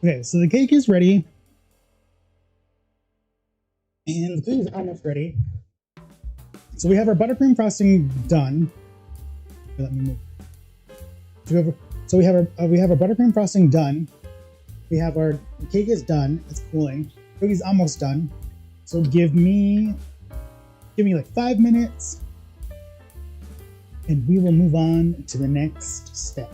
Okay, so the cake is ready, and the food is almost ready. So we have our buttercream frosting done. Here, let me move. So we have our buttercream frosting done. We have our cake is done. It's cooling. Cookie's almost done. So give me like 5 minutes, and we will move on to the next step.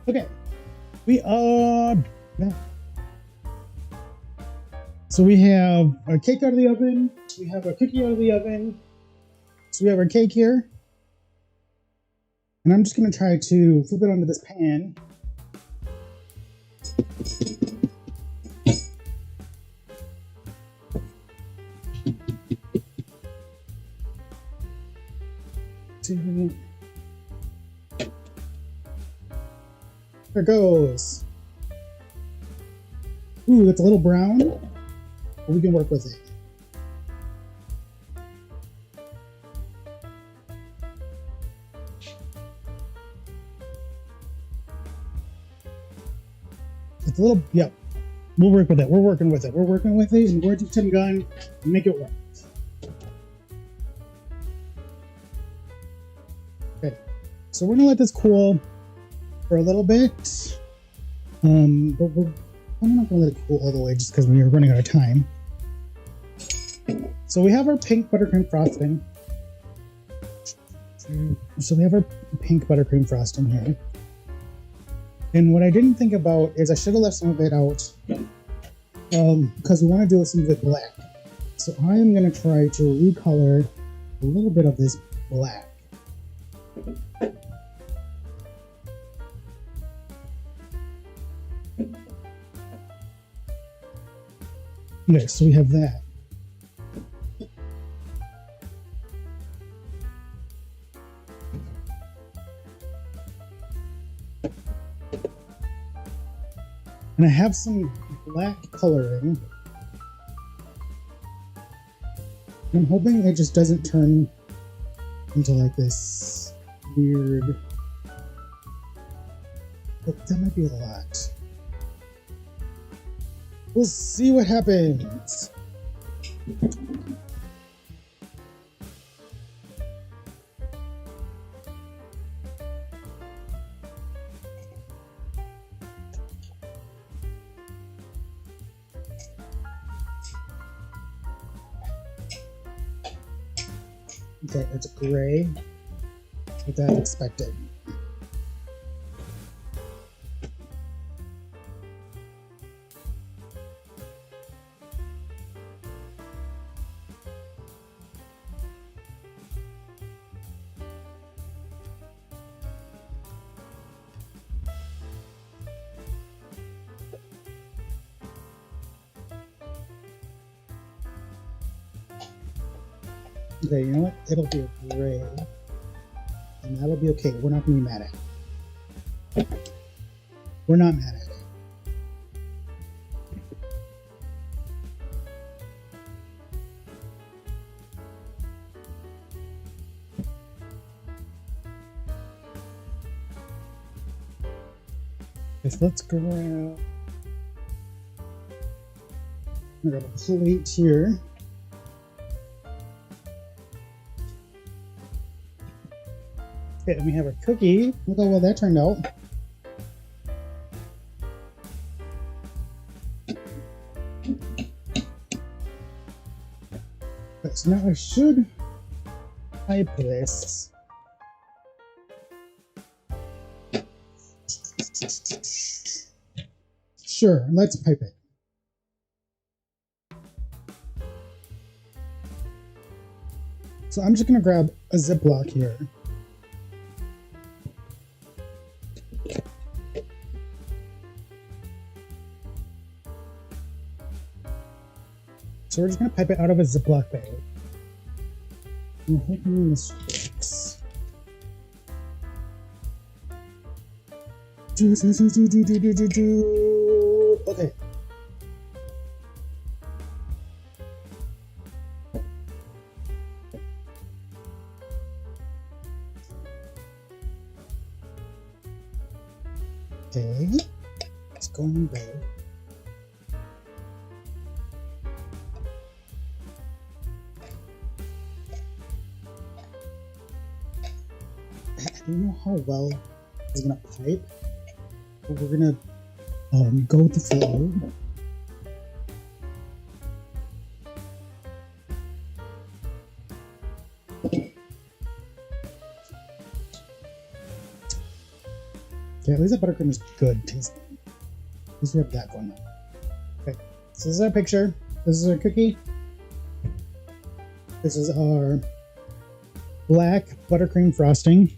Okay, we are back. So we have our cake out of the oven. We have our cookie out of the oven. So we have our cake here. And I'm just going to try to flip it onto this pan. There it goes. Ooh, that's a little brown, but we can work with it. It's a little, yep. We'll work with it. We're working with it. We're working with it, and we're just Tim Gun and make it work. Okay, so we're gonna let this cool for a little bit, but I'm not gonna let it cool all the way just because we're running out of time. So we have our pink buttercream frosting. Here. And what I didn't think about is I should have left some of it out because we want to do some of it black. So I am going to try to recolor a little bit of this black. Okay, so we have that. And I have some black coloring. I'm hoping it just doesn't turn into like this weird... But that might be a lot. We'll see what happens. Okay, it's gray, but that's expected. Okay, you know what? It'll be a gray, and that'll be okay. We're not going to be mad at it. We're not mad at it. Okay, so let's grab a plate here. Okay, and we have our cookie. Look how well that turned out. Okay, so now I should pipe this. Sure, let's pipe it. So I'm just gonna grab a Ziploc here. So we're just going to pipe it out of a Ziploc bag. I'm hoping this works. Okay. Okay. It's going right. I don't know how well it's gonna pipe, but we're gonna go with the flow. Okay, at least that buttercream is good. At least we have that going on. Okay, so this is our picture. This is our cookie. This is our black buttercream frosting.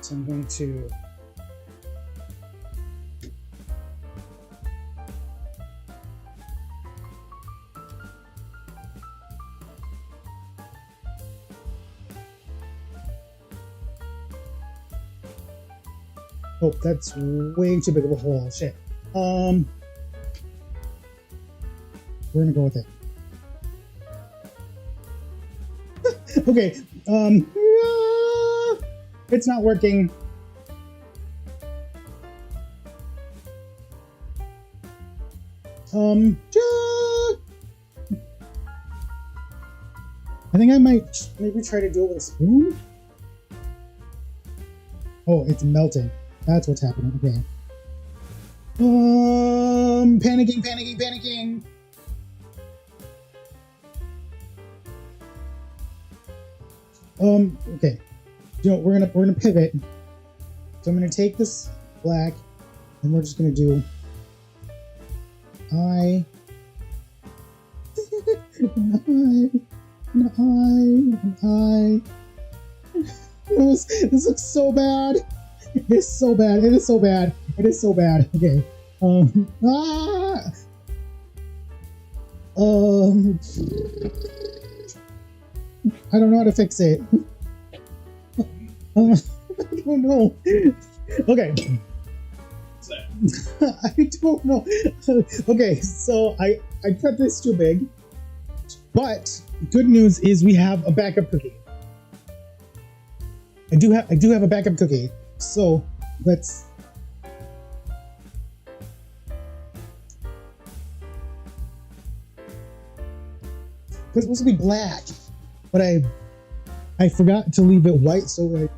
So I'm going to oh, that's way too big of a hole. Shit. We're gonna go with it. Okay. It's not working. I think I might maybe try to do it with a spoon. Oh, it's melting. That's what's happening. Okay. Panicking. Okay. You know, we're gonna pivot. So I'm gonna take this black, and we're just gonna do an eye. This looks so bad. It is so bad. Okay. I don't know how to fix it. I don't know. Okay. I don't know. Okay, so I cut this too big, but good news is we have a backup cookie. I do have a backup cookie. So let's. It's supposed to be black, but I forgot to leave it white, so I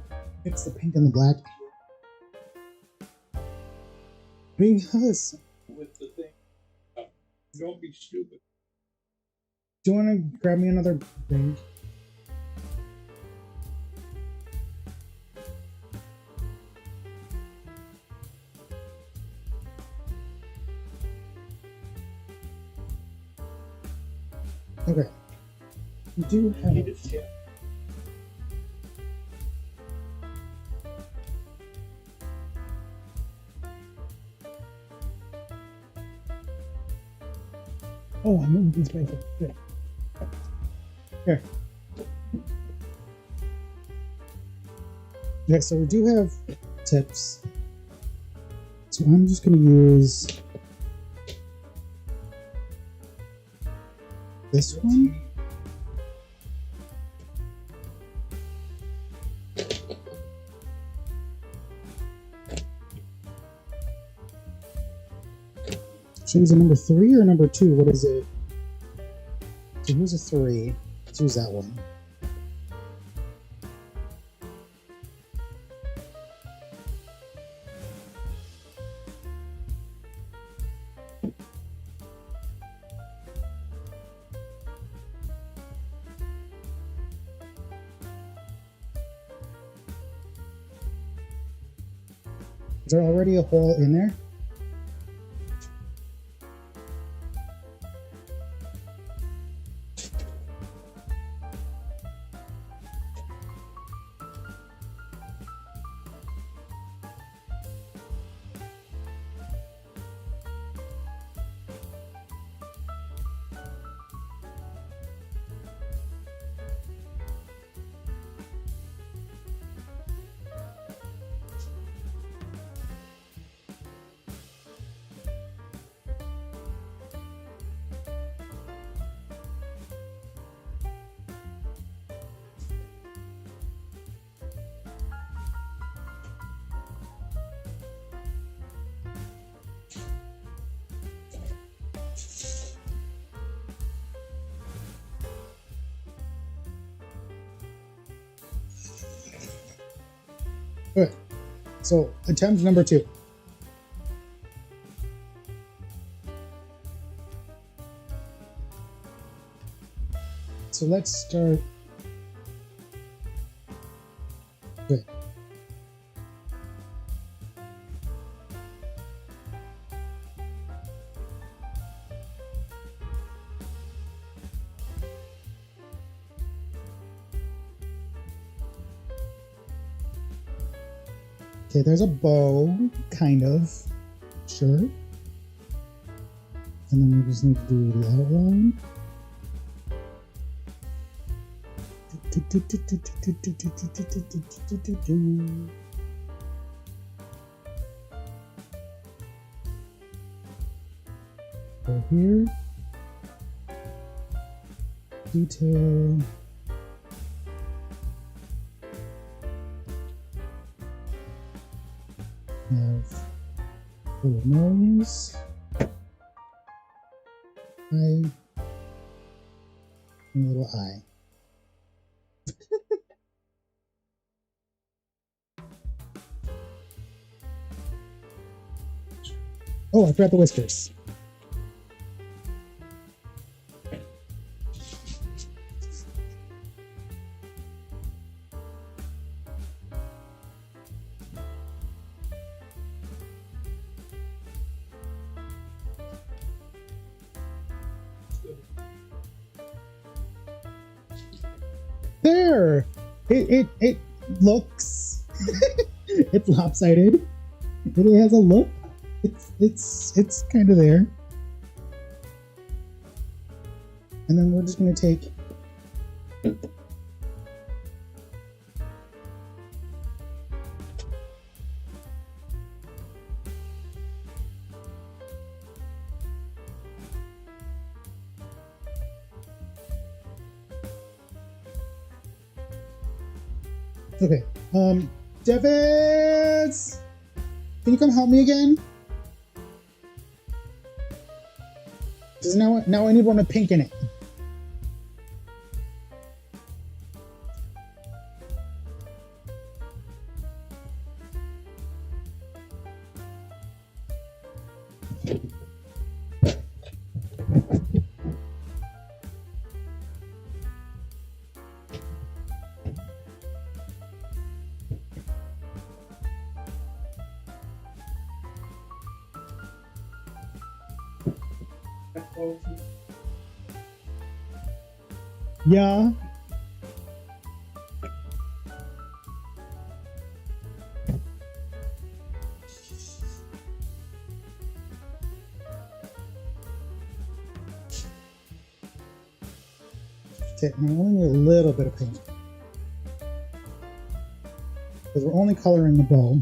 mix the pink and the black. Because with the thing, don't be stupid. Do you want to grab me another thing? Okay. We do have it. Oh, I moved these back. Good. Here. Yeah, so we do have tips. So I'm just going to use this one. Should I use a number 3 or number 2? What is it? So here's a 3. Let's use that one. Is there already a hole in there? Okay, so attempt number 2. So let's start. Good. Okay, there's a bow, kind of. Sure. And then we just need to do the outline. Go here. Detail. Have little nose, eye, and a little eye. Oh, I forgot the whiskers. There! It looks it's lopsided. It has a look. It's kind of there. And then we're just gonna take okay, Devins! Can you come help me again? Because now I need one with pink in it. Yeah. Okay, I only need a little bit of pink. Because we're only coloring the bow.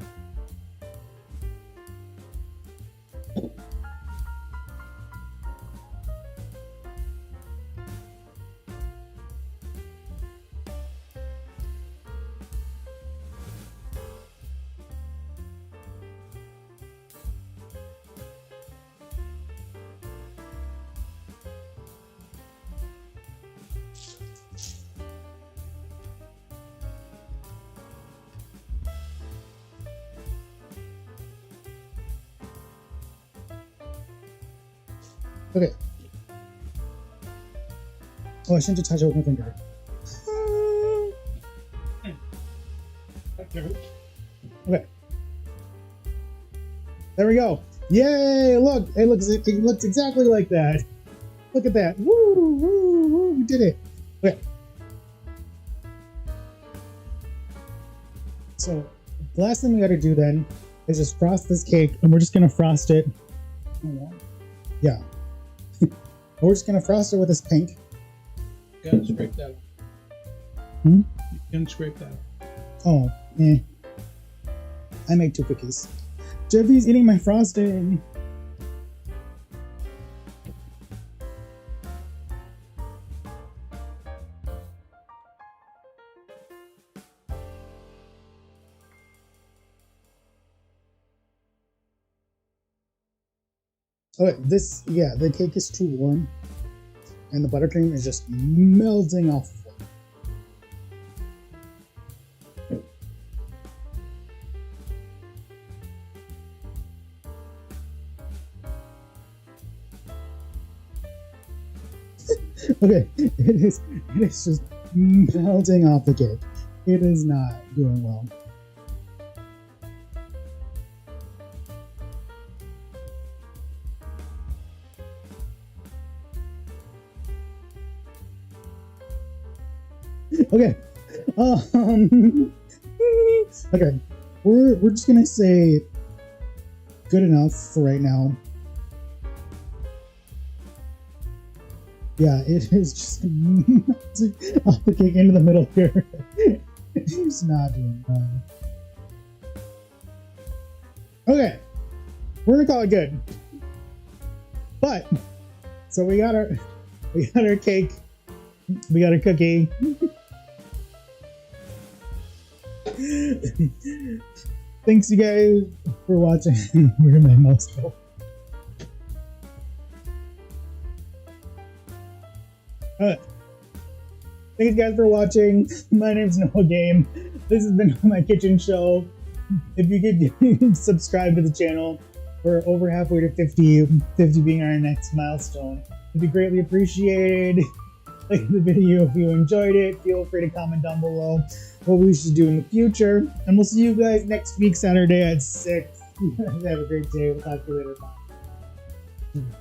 Okay. Oh, I shouldn't have touched it with my finger. Okay. There we go. Yay! Look, it looks exactly like that. Look at that. Woo! Woo! Woo! We did it. Okay. So the last thing we got to do then is just frost this cake, and we're just gonna frost it. Yeah. We're just gonna frost it with this pink. You can scrape that out. Hmm? You can scrape that out. Oh, eh. I made 2 cookies. Jeffy's eating my frosting. Okay, the cake is too warm, and the buttercream is just melting off of it. Okay, it is just melting off the cake. It is not doing well. Okay. Okay. We're just gonna say good enough for right now. Yeah, it is just off the cake into the middle here. It's not doing well. Okay, we're gonna call it good. But so we got our cake, we got our cookie. Thanks you guys for watching. Where did my mouse go? Thanks guys for watching. My name's Noah Game. This has been my kitchen show. If you could subscribe to the channel, we're over halfway to 50 being our next milestone. It'd be greatly appreciated. Like the video if you enjoyed it. Feel free to comment down below what we should do in the future. And we'll see you guys next week, Saturday at 6. You guys have a great day. We'll talk to you later. Bye.